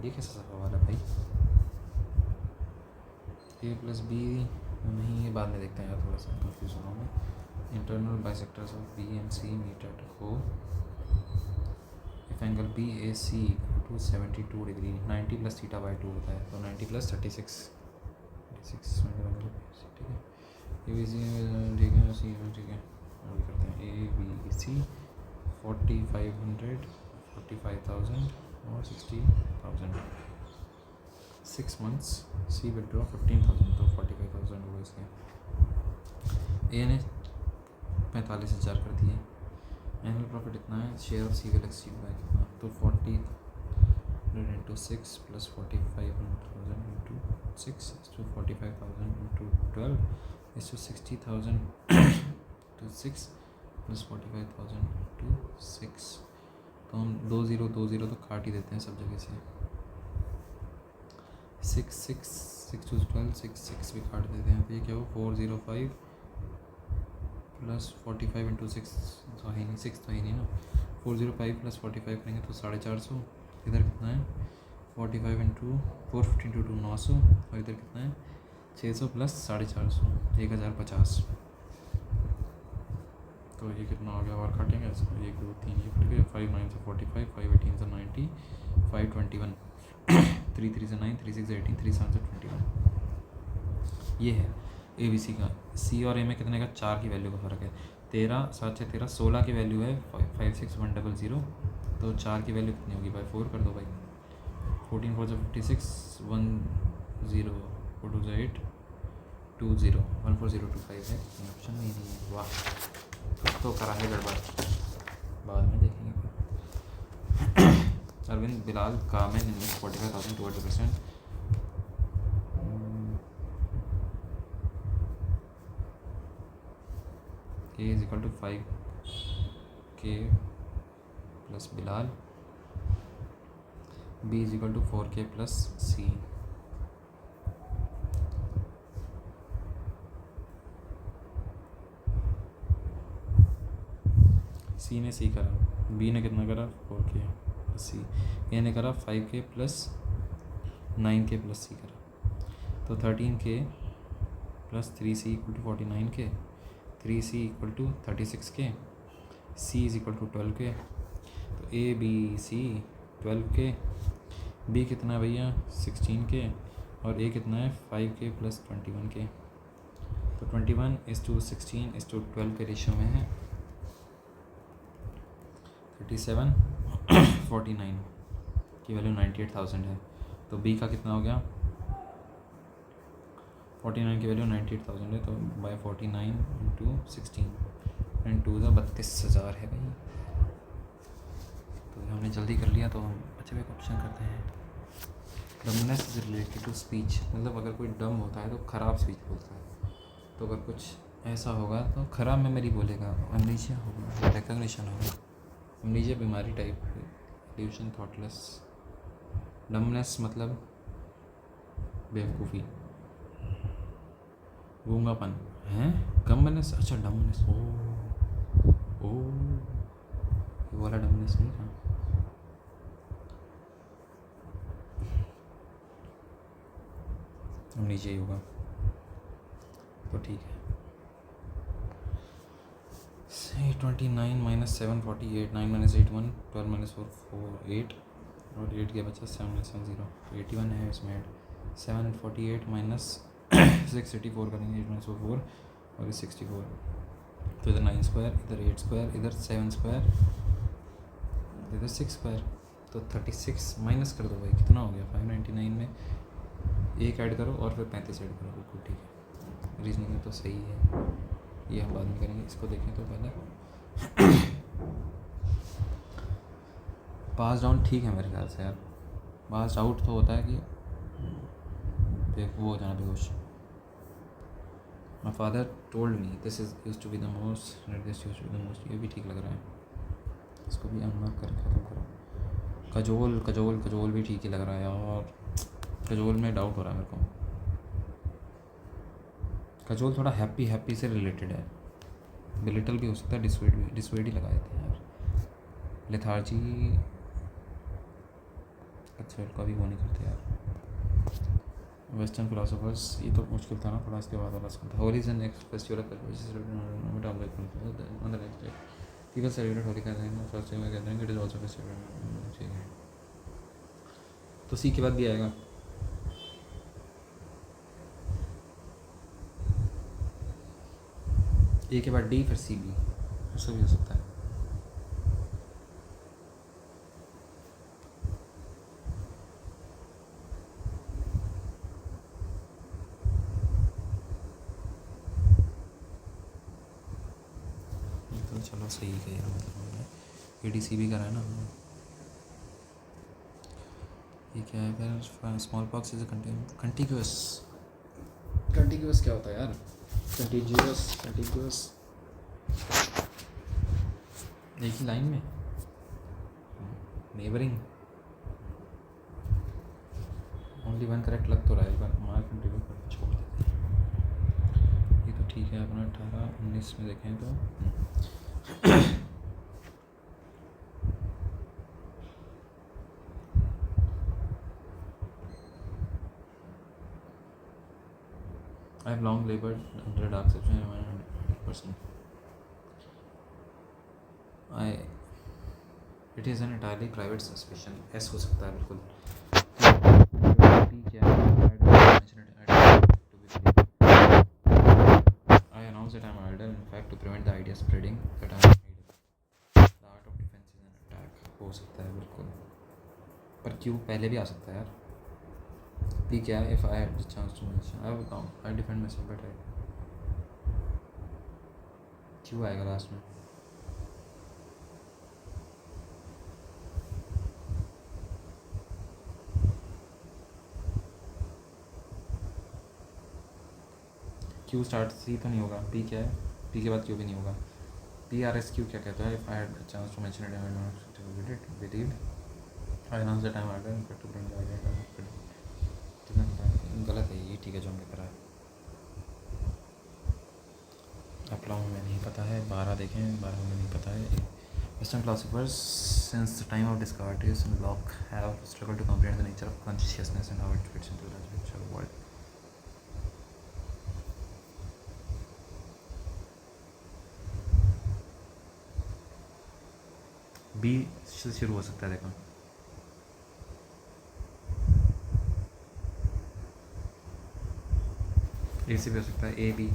A: ये कैसा सवाल है भाई, ए प्लस बी नहीं, ये बाद में देखते हैं यार, थोड़ा सा कंफ्यूज हो रहा हूँ। Internal bisectors of B and C meet at O if angle B A C equal to 72 degree 90 plus theta by 2 होता है, तो 90 प्लस 36 ठीक है। ए बी सी ठीक है, सी ठीक है, अभी करते हैं ए बी सी 4500 45,000 और 60,000 6 months सी विड्रॉ 15,000 तो 45,000 हुआ इसके। ए ने 45,000 कर दिए। एनुअल प्रॉफिट इतना है, share of C will exceed by कितना, तो 40 into 6 plus 45,000 into 6 to 45,000 into 12 is to 60,000 to 6 plus 45,000 into 6। तो हम 2 0 तो काट ही देते हैं सब जगह से। 6 टू 12 6 भी काट देते हैं, तो ये क्या हो 405 प्लस 45 इंटू 6 तो है नहीं, 6 तो है नहीं ना। 405 प्लस 45 करेंगे तो 450। इधर कितना है 45 इंटू 450 इंटू 2 900, और इधर कितना है 600 प्लस 450 1050। तो ये कितना हो गया, और काटेंगे ऐसे 1 2 3 ये कट गया, 5 9 से 45 5 18 से 90 5 21 3 3 से 9 3 6 से 18 3 7 से 21। ये है ए बी सी का। सी और ए में कितने का 4 की वैल्यू का फ़र्क है। 13 7 से 13 16 की वैल्यू है 5 6 1 0 0, तो 4 की वैल्यू कितनी होगी भाई 4 कर दो भाई। 14 4 से 56 1 0 4 2 से 8 2 0 1 4 0 2 5 है, ऑप्शन में ही नहीं है। वाह, कुछ तो करा है गड़बड़, बाद में देखेंगे। अरविंद बिलाल कामेन invest 45,000 to 200%। A is equal to 5K plus Bilal. B is equal to 4K plus C. C ने C करा, B ने कितना करा 4K। सी, यानी करा 5k प्लस 9k प्लस सी करा, तो 13k plus 3c equal to 49k, 3c equal to 36k, c is equal to 12k। तो A B C 12k, B कितना है भैया 16k, और ए कितना है 5k प्लस 21k। तो 21:16:12 के रेशियो में है 37, 49 की वैल्यू 98,000 है। तो बी का कितना हो गया 49 की वैल्यू 98,000 है, तो बाय 49 इंटू 16 एंड 2 32,000 है भाई। तो हमने जल्दी कर लिया, तो हम बच्चे हुए क्वेश्चन करते हैं। Dumbness is related to speech, मतलब अगर कोई डम होता है तो ख़राब स्पीच बोलता है, तो अगर कुछ ऐसा होगा तो ख़राब मेमोरी बोलेगा, अमनीशिया होगा, रिकग्निशन होगा। अमनीशिया बीमारी टाइप, इल्यूशन, थॉटलेस। डमनेस मतलब बेवकूफ़ी, गूंगापन है, गमनेस, अच्छा डमनेस, ओ ये वाला डमनेस नहीं था। नीचे ही होगा, तो ठीक है। 29 माइनस 7 48, 9 माइनस 8 1, 12 माइनस 4 4 8, और 8 के बचा 7 माइनस 7 0, तो 81 है इसमें ऐड। 7 and 48 माइनस 6 84 करेंगे, 8 माइनस 4 और ये 64, तो इधर 9 स्क्वायर, इधर 8 स्क्वायर, इधर 7 स्क्वायर, इधर 6 स्क्वायर, तो 36 माइनस कर दो भाई, कितना हो गया 599 में एक ऐड करो और फिर 35 ऐड करो, बिल्कुल ठीक है। रीजनिंग में तो सही है, ये हम बाद में करेंगे। इसको देखें तो पहले पास डाउन ठीक है मेरे ख्याल से यार। पास आउट तो होता है कि वो हो जाना बेहोश। My father told me this is use to be the most, this use to be the most, ये भी ठीक लग रहा है, इसको भी अनमार्क करके ख़त्म करो। कजोल कजोल कजोल भी ठीक ही लग रहा है यार, कजोल में डाउट हो रहा है मेरे को। कजोल थोड़ा हैप्पी हैप्पी से रिलेटेड है, बिलिटल भी हो सकता है, डिसवेड ही लगाए थे यार। लेथार्जी, अच्छा का भी वो नहीं करते यार। वेस्टर्न फिलोसोफर्स, ये तो मुश्किल था ना थोड़ा, इसके बाद वाला था। Holi is the next festival on the next day people celebrate Holi कहते हैं, फर्स्ट डे में कहते हैं कि इट इज आल्सो फेस्टिवल, ठीक है। तो सी के बाद भी आएगा, ए के बाद डी फिर सी बी, ऐसा भी हो सकता है। तो चलो सही है यार, मतलब ए डी सी बी करा है ना। ये क्या है फिर, स्मॉल पॉक्स इज कंटिग्यूअस। कंटिग्यूअस क्या होता है यार, कंटिग्यूअस एक ही लाइन में, नेबरिंग, ओनली वन करेक्ट लग तो रहा है, एक बार मार्क कंट्रीब्यूट कर छोड़ देते हैं। ये तो ठीक है अपना 18 19 में देखें तो I have long labored under dark section 100%. It is an entirely private suspicion. S हो सकता है बिल्कुल। I announce that I am idle, in fact, to prevent the idea spreading that I am idle. The art of defense is an attack. हो सकता है बिल्कुल, पर क्यों पहले भी आ सकता है यार। P क्या है? If I had the chance to mention, I defend myself better. क्यों आएगा लास्ट में? क्यू स्टार्ट सी तो नहीं होगा, पी क्या है? पी के बाद क्यू भी नहीं होगा। पी आर एस क्यू क्या कहता है? If I had chance to mention it we did I announce that I am order in fact to bring the idea, गलत है ये, ठीक है जो हमने करा है। अप्लाउ में नहीं पता है, 12 देखें, 12 में नहीं पता है, Western philosophers, since the time of Descartes and Locke, have struggled to comprehend the nature of consciousness and how it fits into the spiritual world. B से शुरू हो सकता है, देखो ए से भी हो सकता है, A B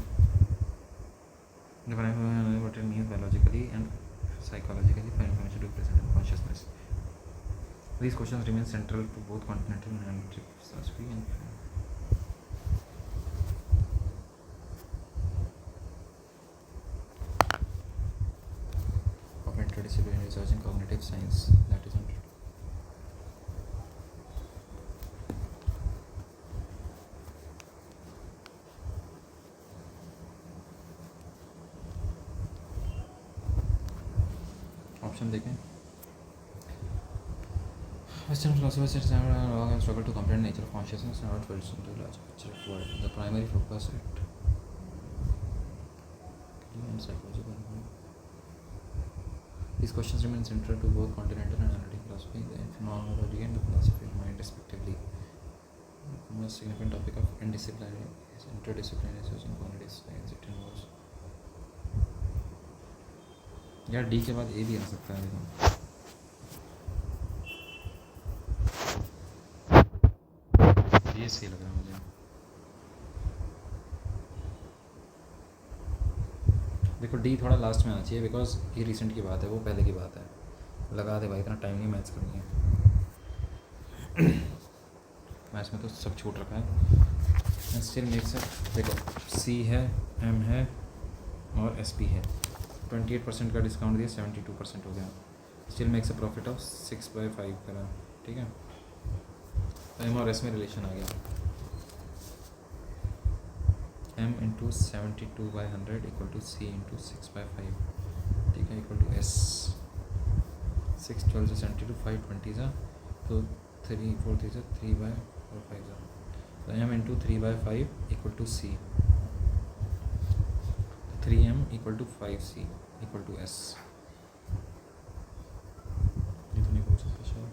A: what it means biologically and psychologically for information to present in consciousness. These questions remain central to both continental and philosophy and of interdisciplinary research in cognitive science, that is option देखें. Western philosophers have struggled to comprehend nature of consciousness and how it fits into the larger picture of world. The primary focus it and psychological. These questions remain central to both continental and analytic philosophy, the phenomenology and the philosophy of mind, respectively. The most significant topic of interdisciplinary research in cognitive science. It involves. यार D के बाद ए भी आ सकता है, देखो ये सही लग रहा है मुझे. देखो डी थोड़ा लास्ट में आना चाहिए बिकॉज ये रिसेंट की बात है, वो पहले की बात है. लगा दे भाई, इतना टाइम नहीं मैथ्स करनी है. मैथ्स में तो सब छूट रखा है. स्टिल मेक्स अप, देखो सी है, एम है और एस पी है. 28% का डिस्काउंट दिया, 72% हो गया. Still makes a profit of 6/5 करा. ठीक है, एम और एस में रिलेशन आ गया. m into 72/100 equal to C into 6/5. ठीक है, इक्वल टू एस. 6 12 से 72, 5 20 सा, तो 3 4 3 से 3/4 सा. तो m into 3/5 equal to C. 3m equal to 5c equal to s. ये तो नहीं पूछ सकता शायद,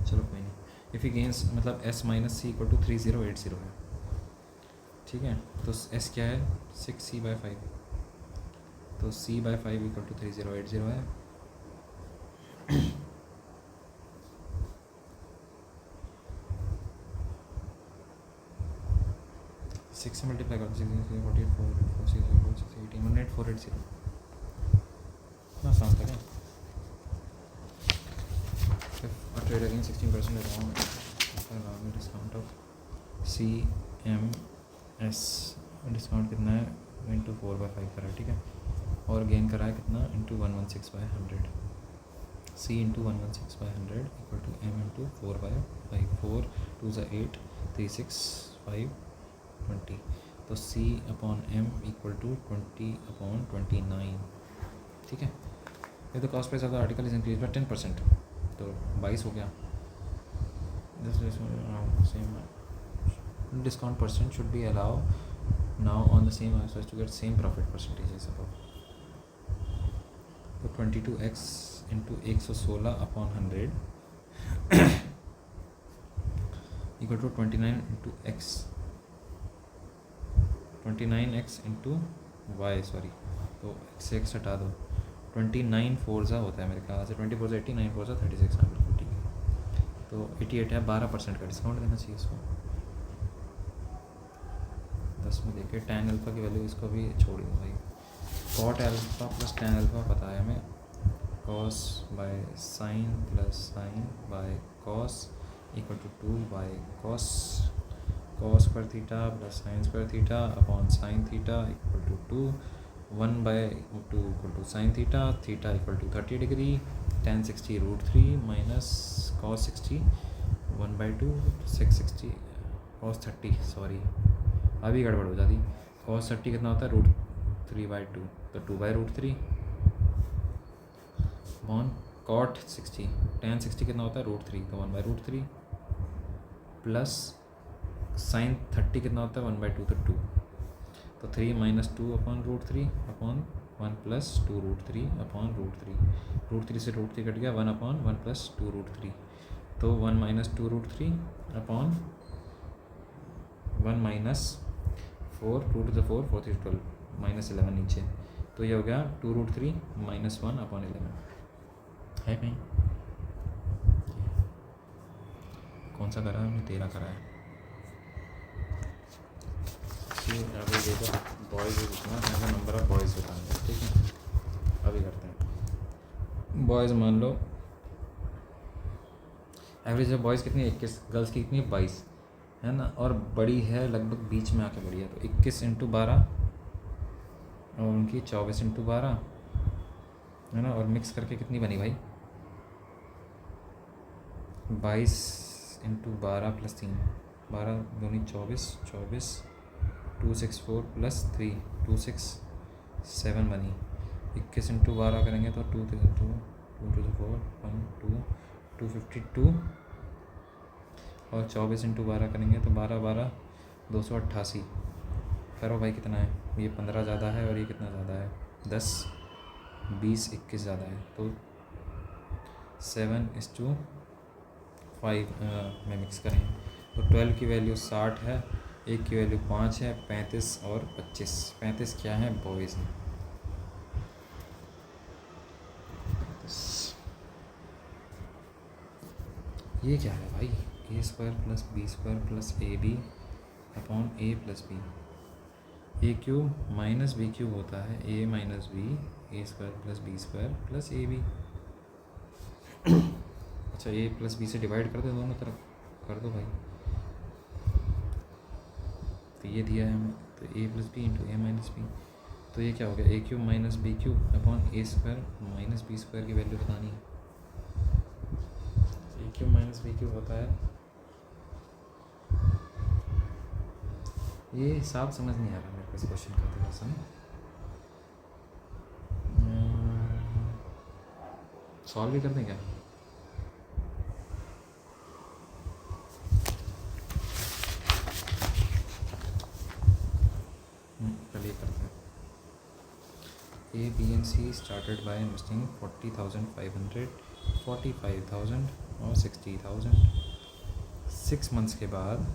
A: चलो कोई नहीं. इफ़ ही गेंस मतलब s minus C equal to 3080 है. ठीक है, तो s क्या है, 6c/5. तो c/5 इक्वल टू 3080 है. 6 से मल्टीप्लाई कर 48 4 6 18 18480. आसान था क्या. और trade again 16% around discount of C M S. Discount कितना है, इंटू 4/5 करा है. ठीक है, और गेन करा है कितना, into 116/100. C into 116/100 equal to M into 4/5. 4 2 8 3 6 5 20. तो C upon M equal to 20/29. ठीक है, ये तो cost price of the article is increase by 10%, तो 22 हो गया. Discount percent should be allow now on the same to get same profit percentage about. तो 22x into 116/100 equal to 29 into X. 29x into Y, sorry, तो x से x हटा दो. 29 4 होता है मेरे ख्याल से. 24 से 80, 9 4 36. हाँ बिल्कुल ठीक है. तो 88 है. 12% का डिस्काउंट देना चाहिए इसको. 10 में देखे tan अल्फ़ा की वैल्यू, इसको भी छोड़ दो भाई. cot alpha plus tan alpha पता है हमें. cos by sine plus sine by cos equal to 2 by cos. cos पर थीटा प्लस साइन पर theta upon sine theta equal to 2. 1/2 equal to sine theta. Theta equal to 30 degree. tan 60 √3 minus cos 60 1/2 660 cos 30, sorry अभी गड़बड़ हो जाती. cos 30 कितना होता है, √3/2, तो 2/√3 अपॉन cot 60. tan 60 कितना होता है, √3, तो 1/√3 प्लस साइन 30 कितना होता है, 1/2, तो 2. तो 3 - 2 अपॉन √3 अपॉन 1 प्लस 2√3 अपॉन √3, √3 से √3 कट गया, 1 अपॉन 1 प्लस 2√3, तो 1 minus 2√3 upon 1 minus 4, 2 to the 4, 4 3 12, minus 11 नीचे, तो ये हो गया 2√3 माइनस 1 अपॉन 11 है कहीं? कौन सा करा है हमने? 13 करा है। एवरेज एज ऑफ बॉयज़ जितना नंबर ऑफ बॉयज़ बताएंगे, ठीक है। अभी करते हैं बॉयज़। मान लो एवरेज ऑफ बॉयज़ कितनी है? 21, गर्ल्स की कितनी है? 22, है ना, और बड़ी है लगभग बीच में आके बड़ी है, तो 21 इंटू 12 और उनकी 24 इंटू 12, है ना, और मिक्स करके कितनी बनी भाई? 22 इंटू 12 प्लस 3, 12 दूनी 24, 24 264 प्लस 3 267 बनी। 21 इंटू 12 करेंगे तो 2 2 2 2 4 1 2 252, और 24 इंटू 12 करेंगे तो 12 12 288। करो भाई कितना है? ये 15 ज़्यादा है और ये कितना ज़्यादा है? 10 20 21 ज़्यादा है, तो 7:5 में मिक्स करेंगे तो 12 की वैल्यू 60 है, एक की वैल्यू 5 है, 35 और 25। 35 क्या है? बॉयज़ हैं। ये क्या है भाई? a² plus b² plus ab upon a plus B. a³ minus b³ होता है a minus B, a² plus b² plus ab। अच्छा, a प्लस बी से डिवाइड कर दो दोनों तरफ, कर दो भाई। तो ये दिया है हमें, तो a plus B into A minus B, तो ये क्या हो गया? a³ minus b³ upon a² minus b² की वैल्यू बतानी है। a³ माइनस b³ होता है, ये हिसाब समझ नहीं आ रहा मेरे को इस क्वेश्चन का, थोड़ा सा सॉल्व भी कर दें क्या? चलिए करते हैं। A, B and C started by investing 40,500, 45,000 और 60,000। 6 मंथ्स के बाद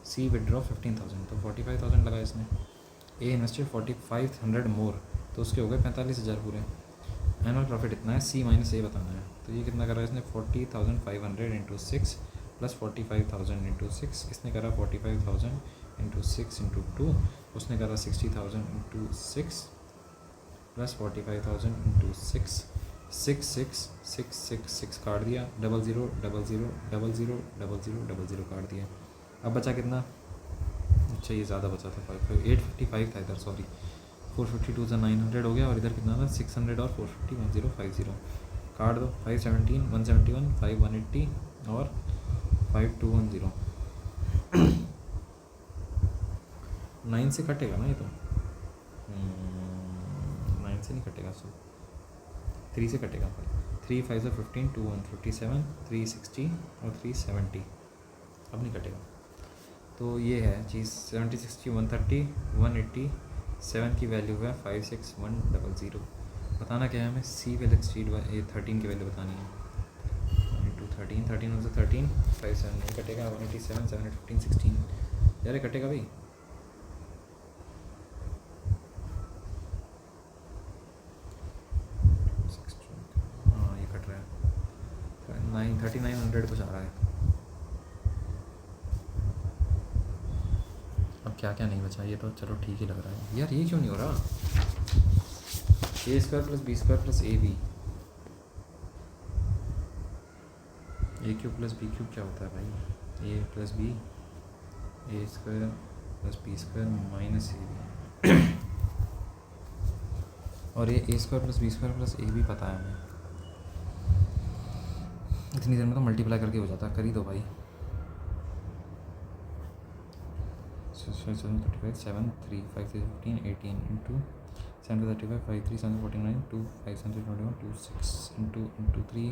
A: C विड्रॉ 15,000, तो 45,000 लगा इसने। A इन्वेस्टेड 4,500 मोर, तो उसके हो गए 45,000 पूरे। एनुअल प्रॉफिट इतना है, C माइनस A बताना है, तो ये कितना करा इसने? 40,500 इंटू 6 प्लस 45,000 इंटू 6, इसने करा 45,000 इंटू 6 इंटू 2, उसने करा 60,000 इंटू 6 प्लस 45,000 इंटू 6, 6 6 6 6 6 काट दिया, 00 00 00 00 00 काट दिया। अब बचा कितना? अच्छा ये ज़्यादा बचा था, 855 था इधर, सॉरी 452 से 900 हो गया, और इधर कितना था? 600 और 450 1050 काट दो। 517 171 5180 और 5210। 9 से कटेगा ना ये तो? 9 से नहीं कटेगा, सो 3 से कटेगा भाई। 3 5 15 2 157 360 और 370, अब नहीं कटेगा। तो ये है चीज़, 70 60 130 180 7 की वैल्यू है 56100। बताना क्या है हमें? C विल एक्सीड 13 की वैल्यू बतानी है। इंटू 13 13 से 13 5 7 नहीं कटेगा, 187 7 15 16 यार कटेगा भाई। हाँ ये कट रहा है, 3900 कुछ आ रहा है। अब क्या क्या नहीं बचा, ये तो चलो ठीक ही लग रहा है यार। ये क्यों नहीं हो रहा? a² plus b² plus ab, a³ plus b³ क्या होता है भाई? a plus b, a² plus b² minus ab, और ये a² plus b² plus ab पता है हमें। इतनी देर में तो मल्टीप्लाई करके हो जाता, कर ही दो भाई। 7 35 7 3 5 6 15 18 इंटू 7 35 5 3 7 49 2 5 7 21 2 6 इंटू 3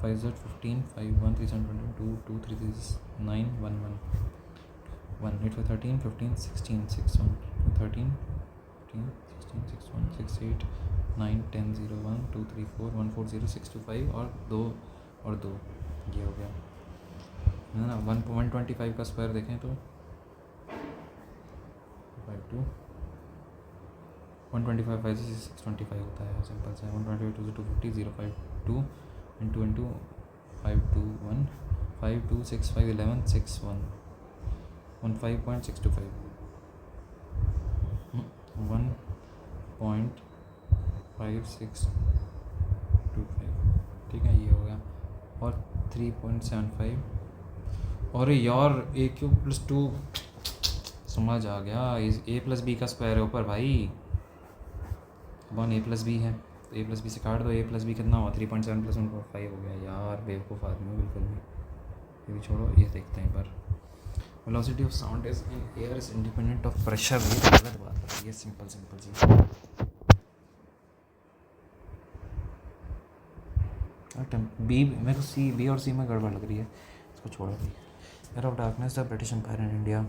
A: 5 15 5 1 3 7 22 2 3 3 9 1 1 1 8 13 15 16 6 1 13 15 16 6 1 6 8 9 10 0 1 2 3 4 1 4 0 6 2 5 और 2 ये हो गया है ना। 125 का स्क्वायर देखें तो 5 2 125 5 से 625 होता है, सिंपल सा। 125 2 से 250 0 5 2 इंटू 5 2 1 5 2 6 5 11 6 1 15.625 1.5625, ठीक है, ये हो गया। और 3.75 और यार ए क्यूब प्लस 2 समझ आ गया, ए प्लस बी का स्क्वायर है ऊपर भाई। 1 ए प्लस बी है तो ए प्लस बी से काट दो, ए प्लस बी कितना हुआ 3.7 प्लस 1.5 हो गया। यार बेवकूफ़ आदमी बिल्कुल भी, ये भी छोड़ो, ये देखते हैं एक बार। Velocity of sound is in air is independent of pressure, ये गलत बात है, ये सिंपल सी। बी मेरे को सी, बी और सी में गड़बड़ लग रही है, इसको छोड़ो भी। Era of darkness the British empire in India.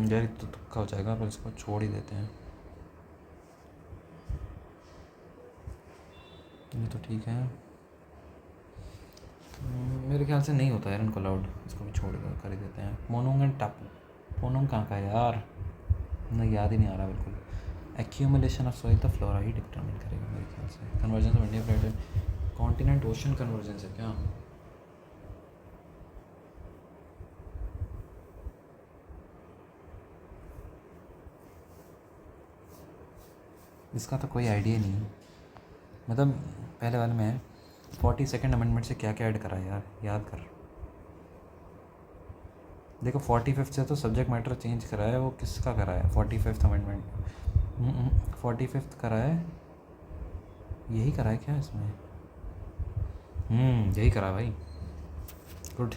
A: यार तो तुक्का हो जाएगा, पर इसको छोड़ ही देते हैं। ये तो ठीक है, मेरे ख्याल से नहीं होता एरन क्लाउड, इसको भी छोड़ कर ही देते हैं। मोनोंग एंड टापू, मोनोंग कहाँ का है यार, मुझे याद ही नहीं आ रहा बिल्कुल। Accumulation of soil the flora he determine करेगा मेरे ख्याल से। Convergence of India plate, continent ocean convergence है क्या? इसका तो कोई आइडिया नहीं है, मतलब पहले वाले में 42nd अमेंडमेंट से क्या क्या ऐड करा है यार, याद कर। देखो 45th से तो सब्जेक्ट मैटर चेंज करा है, वो किसका करा है 45th अमेंडमेंट? 45th करा है, यही करा है क्या इसमें? यही करा है भाई, गुड।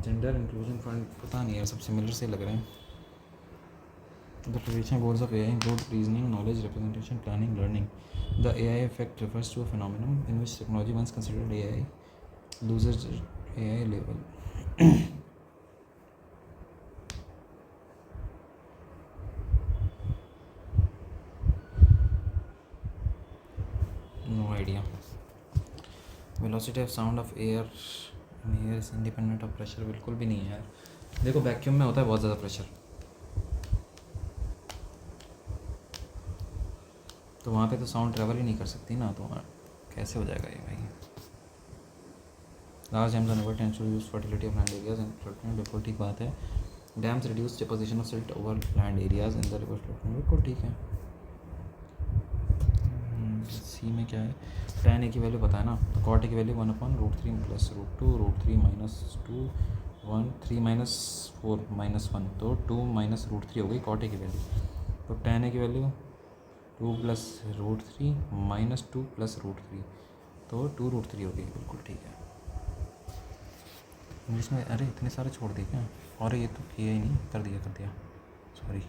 A: जेंडर इंक्लूजन फंड, पता नहीं यार, सब सिमिलर से लग रहे हैं। The traditional goals of AI include reasoning, knowledge, representation, planning, learning. The AI effect refers to a phenomenon in which technology once considered AI loses AI level. No idea. Velocity of sound of air in air is independent of pressure, बिल्कुल भी नहीं है यार। देखो vacuum में होता है बहुत ज़्यादा प्रेशर, तो वहाँ पे तो साउंड ट्रैवल ही नहीं कर सकती ना, तो कैसे हो जाएगा ये भाई? Large dams are never tend to reduce fertility of land areas and floodplain, बिल्कुल ठीक बात है। Dams reduce deposition of silt over land areas in the river floodplain, बिल्कुल ठीक है। सी में क्या है? tan a की वैल्यू पता है ना, तो cot a की value 1/√3 plus √2 √3 minus 2 1 3 minus 4 minus 1, तो 2 माइनस √3 हो गई cot a की वैल्यू। तो tan a की वैल्यू 2 प्लस √3 माइनस 2 प्लस √3, तो 2√3 हो गई, बिल्कुल ठीक है। इंग्लिश में अरे इतने सारे छोड़ दिए क्या? और ये तो किया ही नहीं, कर दिया, सॉरी,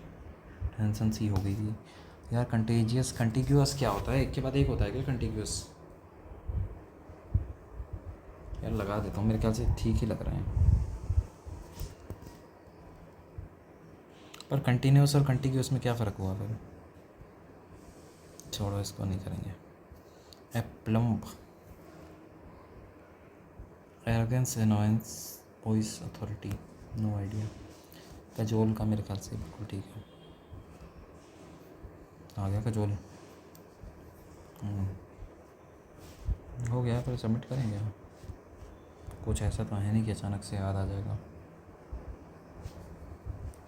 A: टेंशन सी हो गई थी यार। कंटेजियस कंटिग्यूअस क्या होता है? एक के बाद एक होता है क्या कंटिग्यूअस? यार लगा देता हूँ, मेरे ख्याल से ठीक ही लग रहे हैं, पर कंटिन्यूअस और कंटिग्यूअस में क्या फ़र्क हुआ फिर? छोड़ो, इसको नहीं करेंगे। Aplomb, arrogance, annoyance, voice authority, no idea. Kajol का मेरे ख्याल से बिल्कुल ठीक है, आ गया कजोल। हो गया, फिर सबमिट करेंगे। कुछ ऐसा तो है नहीं कि अचानक से याद आ जाएगा।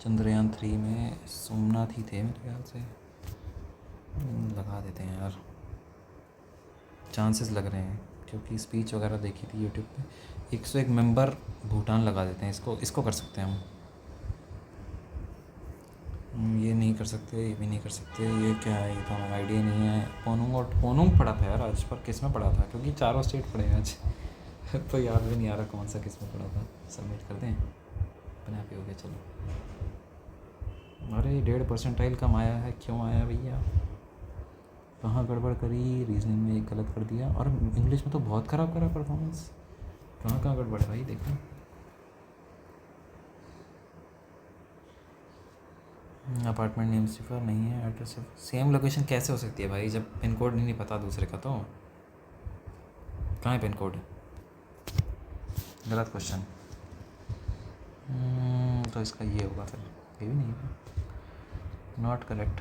A: चंद्रयान 3 में सोमनाथ ही थे मेरे ख्याल से, लगा देते हैं यार, चांसेस लग रहे हैं, क्योंकि स्पीच वगैरह देखी थी यूट्यूब पे। 101 मेंबर भूटान लगा देते हैं, इसको कर सकते हैं हम। ये नहीं कर सकते, ये भी नहीं कर सकते, ये क्या है, ये तो हमें आइडिया नहीं है। पोनुंग और पोनुंग पढ़ा था यार आज, पर किस में पढ़ा था, क्योंकि चारों स्टेट पढ़े हैं आज तो याद भी नहीं आ रहा कौन सा किस में पढ़ा था। सबमिट कर दें, अपने आप ही हो गया। चलो, अरे 1.5% कम आया है, क्यों आया भैया? कहाँ गड़बड़ करी? रीजनिंग में एक गलत कर दिया, और इंग्लिश में तो बहुत ख़राब करा परफॉर्मेंस। कहाँ कहाँ गड़बड़ है भाई, देखो। अपार्टमेंट नेम सिफर नहीं है, एड्रेस सेम लोकेशन कैसे हो सकती है भाई, जब पिन कोड नहीं पता दूसरे का? तो कहाँ है पिन कोड? गलत क्वेश्चन। तो इसका ये होगा फिर, ये भी नहीं है, नॉट करेक्ट।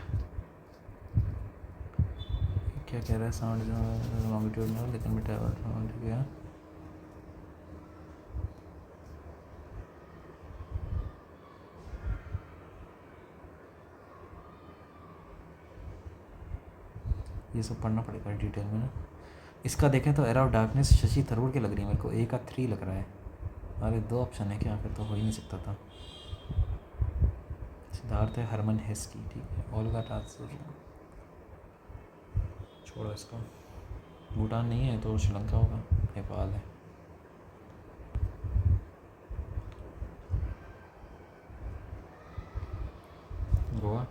A: क्या कह रहा है? साउंड लॉन्गिट्यूड लेकिन बेटा गया। ये सब पढ़ना पड़ेगा डिटेल में ना। इसका देखें तो era of darkness Shashi Tharoor के लग रही है मेरे को, ए का 3 लग रहा है। अरे 2 ऑप्शन है क्या? फिर तो हो ही नहीं सकता था। सिद्धार्थ है, हरमन हेस्की, ठीक है। ओल्गा टात्सुर, छोड़ो इसको। भूटान नहीं है तो श्रीलंका होगा, नेपाल है। Goa.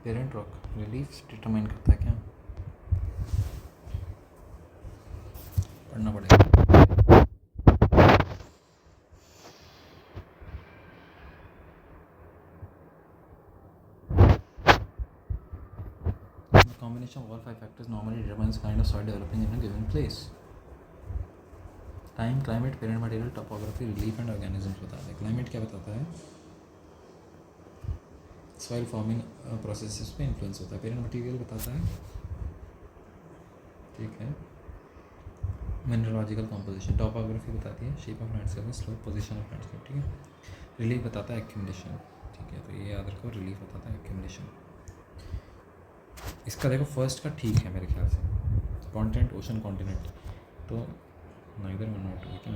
A: Parent rock relief determine करता है क्या? पढ़ना पड़ेगा। Combination of all 5 factors normally determines kind of soil developing in a given place. Time, climate, parent material, topography, relief and organisms बताता है। क्लाइमेट क्या बताता है? सॉइल फॉर्मिंग प्रोसेसेस पे इन्फ्लुएंस होता है। पेरेंट मटेरियल बताता है, ठीक है, मिनरलॉजिकल कॉम्पोजिशन। टोपोग्राफी बताती है shape of landscape, slope, position of landscape, ठीक है। रिलीफ बताता है एक्यूमुलेशन, ठीक है, तो ये याद रखो, रिलीफ बताता है एक्यूमुलेशन। इसका देखो फर्स्ट का ठीक है मेरे ख्याल से, कॉन्टिनेंट, ओशन, कॉन्टिनेंट, तो नाइदर वन नॉट, ठीक है।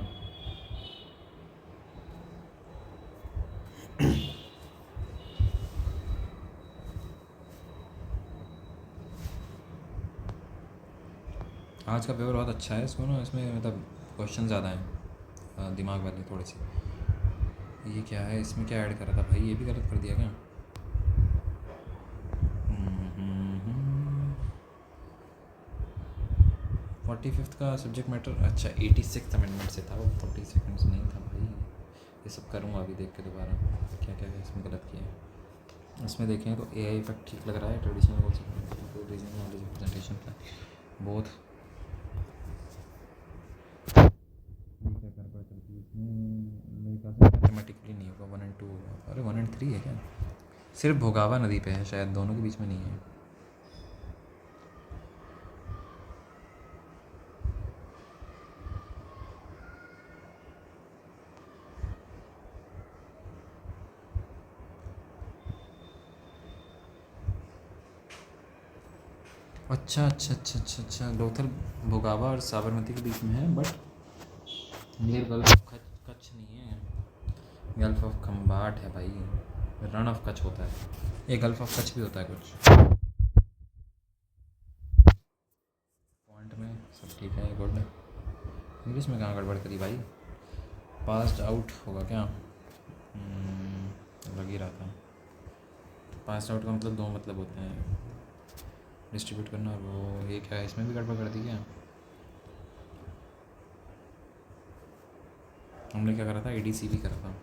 A: आज का पेपर बहुत अच्छा है, इसको ना, इसमें मतलब क्वेश्चन ज़्यादा हैं, दिमाग वाले थोड़े से। ये क्या है, इसमें क्या ऐड करा था भाई? ये भी गलत कर दिया क्या? 45th का सब्जेक्ट मैटर, अच्छा 86th अमेंडमेंट से था वो, 42nd से नहीं था भाई। ये सब करूँगा अभी देख के दोबारा क्या क्या है इसमें गलत किया है। इसमें देखें तो AI इफेक्ट ठीक लग रहा है, ट्रेडिशनल रीजनिंग नॉलेज प्रेजेंटेशन का बोथ। क्या कर पा चलती है इसमें मेरे ख्याल से, मैथमेटिकली नहीं होगा, 1 और 2 होगा। अरे 1 और 3 है क्या? सिर्फ भोगावा नदी पे है शायद, दोनों के बीच में नहीं है। अच्छा अच्छा अच्छा अच्छा अच्छा, लोथल भोगावा और साबरमती के बीच में है, बट ये गल्फ ऑफ कच्छ नहीं है, गल्फ ऑफ खम्बाट है भाई। रन ऑफ कच्छ होता है, ये गल्फ ऑफ कच्छ भी होता है कुछ। पॉइंट में सब ठीक है, गुड। इंग्लिश में कहाँ गड़बड़ करी भाई? पास्ड आउट होगा क्या? लग ही रहा था। पास्ड आउट का मतलब 2 मतलब होते हैं, डिस्ट्रीब्यूट करना, और वो ये क्या है, इसमें भी गड़बड़ कर दी क्या? हमने क्या करा था? ADCB करा था।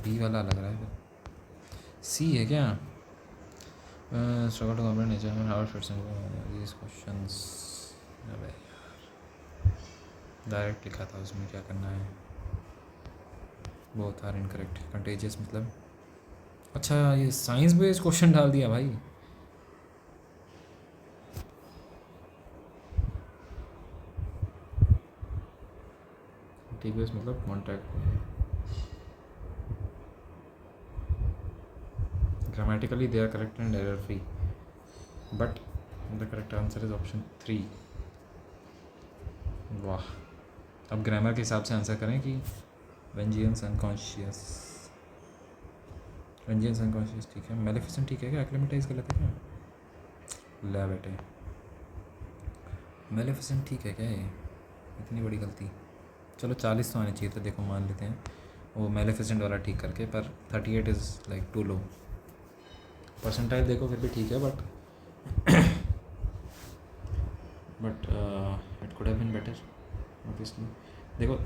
A: B वाला लग रहा है फिर, C है क्या? Struggle to complete nature how fits these questions. अबे डायरेक्ट लिखा था उसमें, क्या करना है? Both are incorrect. कंटेजियस मतलब, अच्छा ये साइंस बेस्ड क्वेश्चन डाल दिया भाई। कॉन्टिग्यूस मतलब contact. Grammatically they are correct and error free, but the correct answer is option 3। वाह, अब ग्रामर के हिसाब से आंसर करें कि वेंजियंस अनकॉन्शियस, वेंजियंस अनकॉन्शियस ठीक है, मेलेफिसेंट ठीक है क्या, एक्लेमेटाइज गलत है क्या? ले बेटे, मेलेफिसेंट ठीक है क्या? ये इतनी बड़ी गलती। चलो 40 तो आने चाहिए था, देखो मान लेते हैं वो मेलेफिसेंट वाला ठीक करके, पर 38 is like too low. Percentile देखो फिर भी ठीक है, but it could have been better obviously. देखो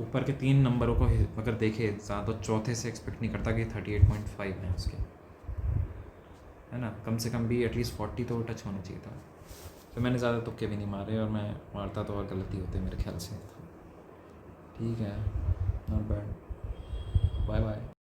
A: ऊपर के 3 नंबरों को अगर देखे ज़्यादा, चौथे से एक्सपेक्ट नहीं करता कि 38.5 है उसके, है ना, कम से कम भी एटलीस्ट 40 तो टच होना चाहिए था। तो मैंने ज़्यादा तुक्के भी नहीं मारे, और मैं मारता तो और गलती होती मेरे ख्याल से। ठीक है, नॉट बैड, बाय बाय।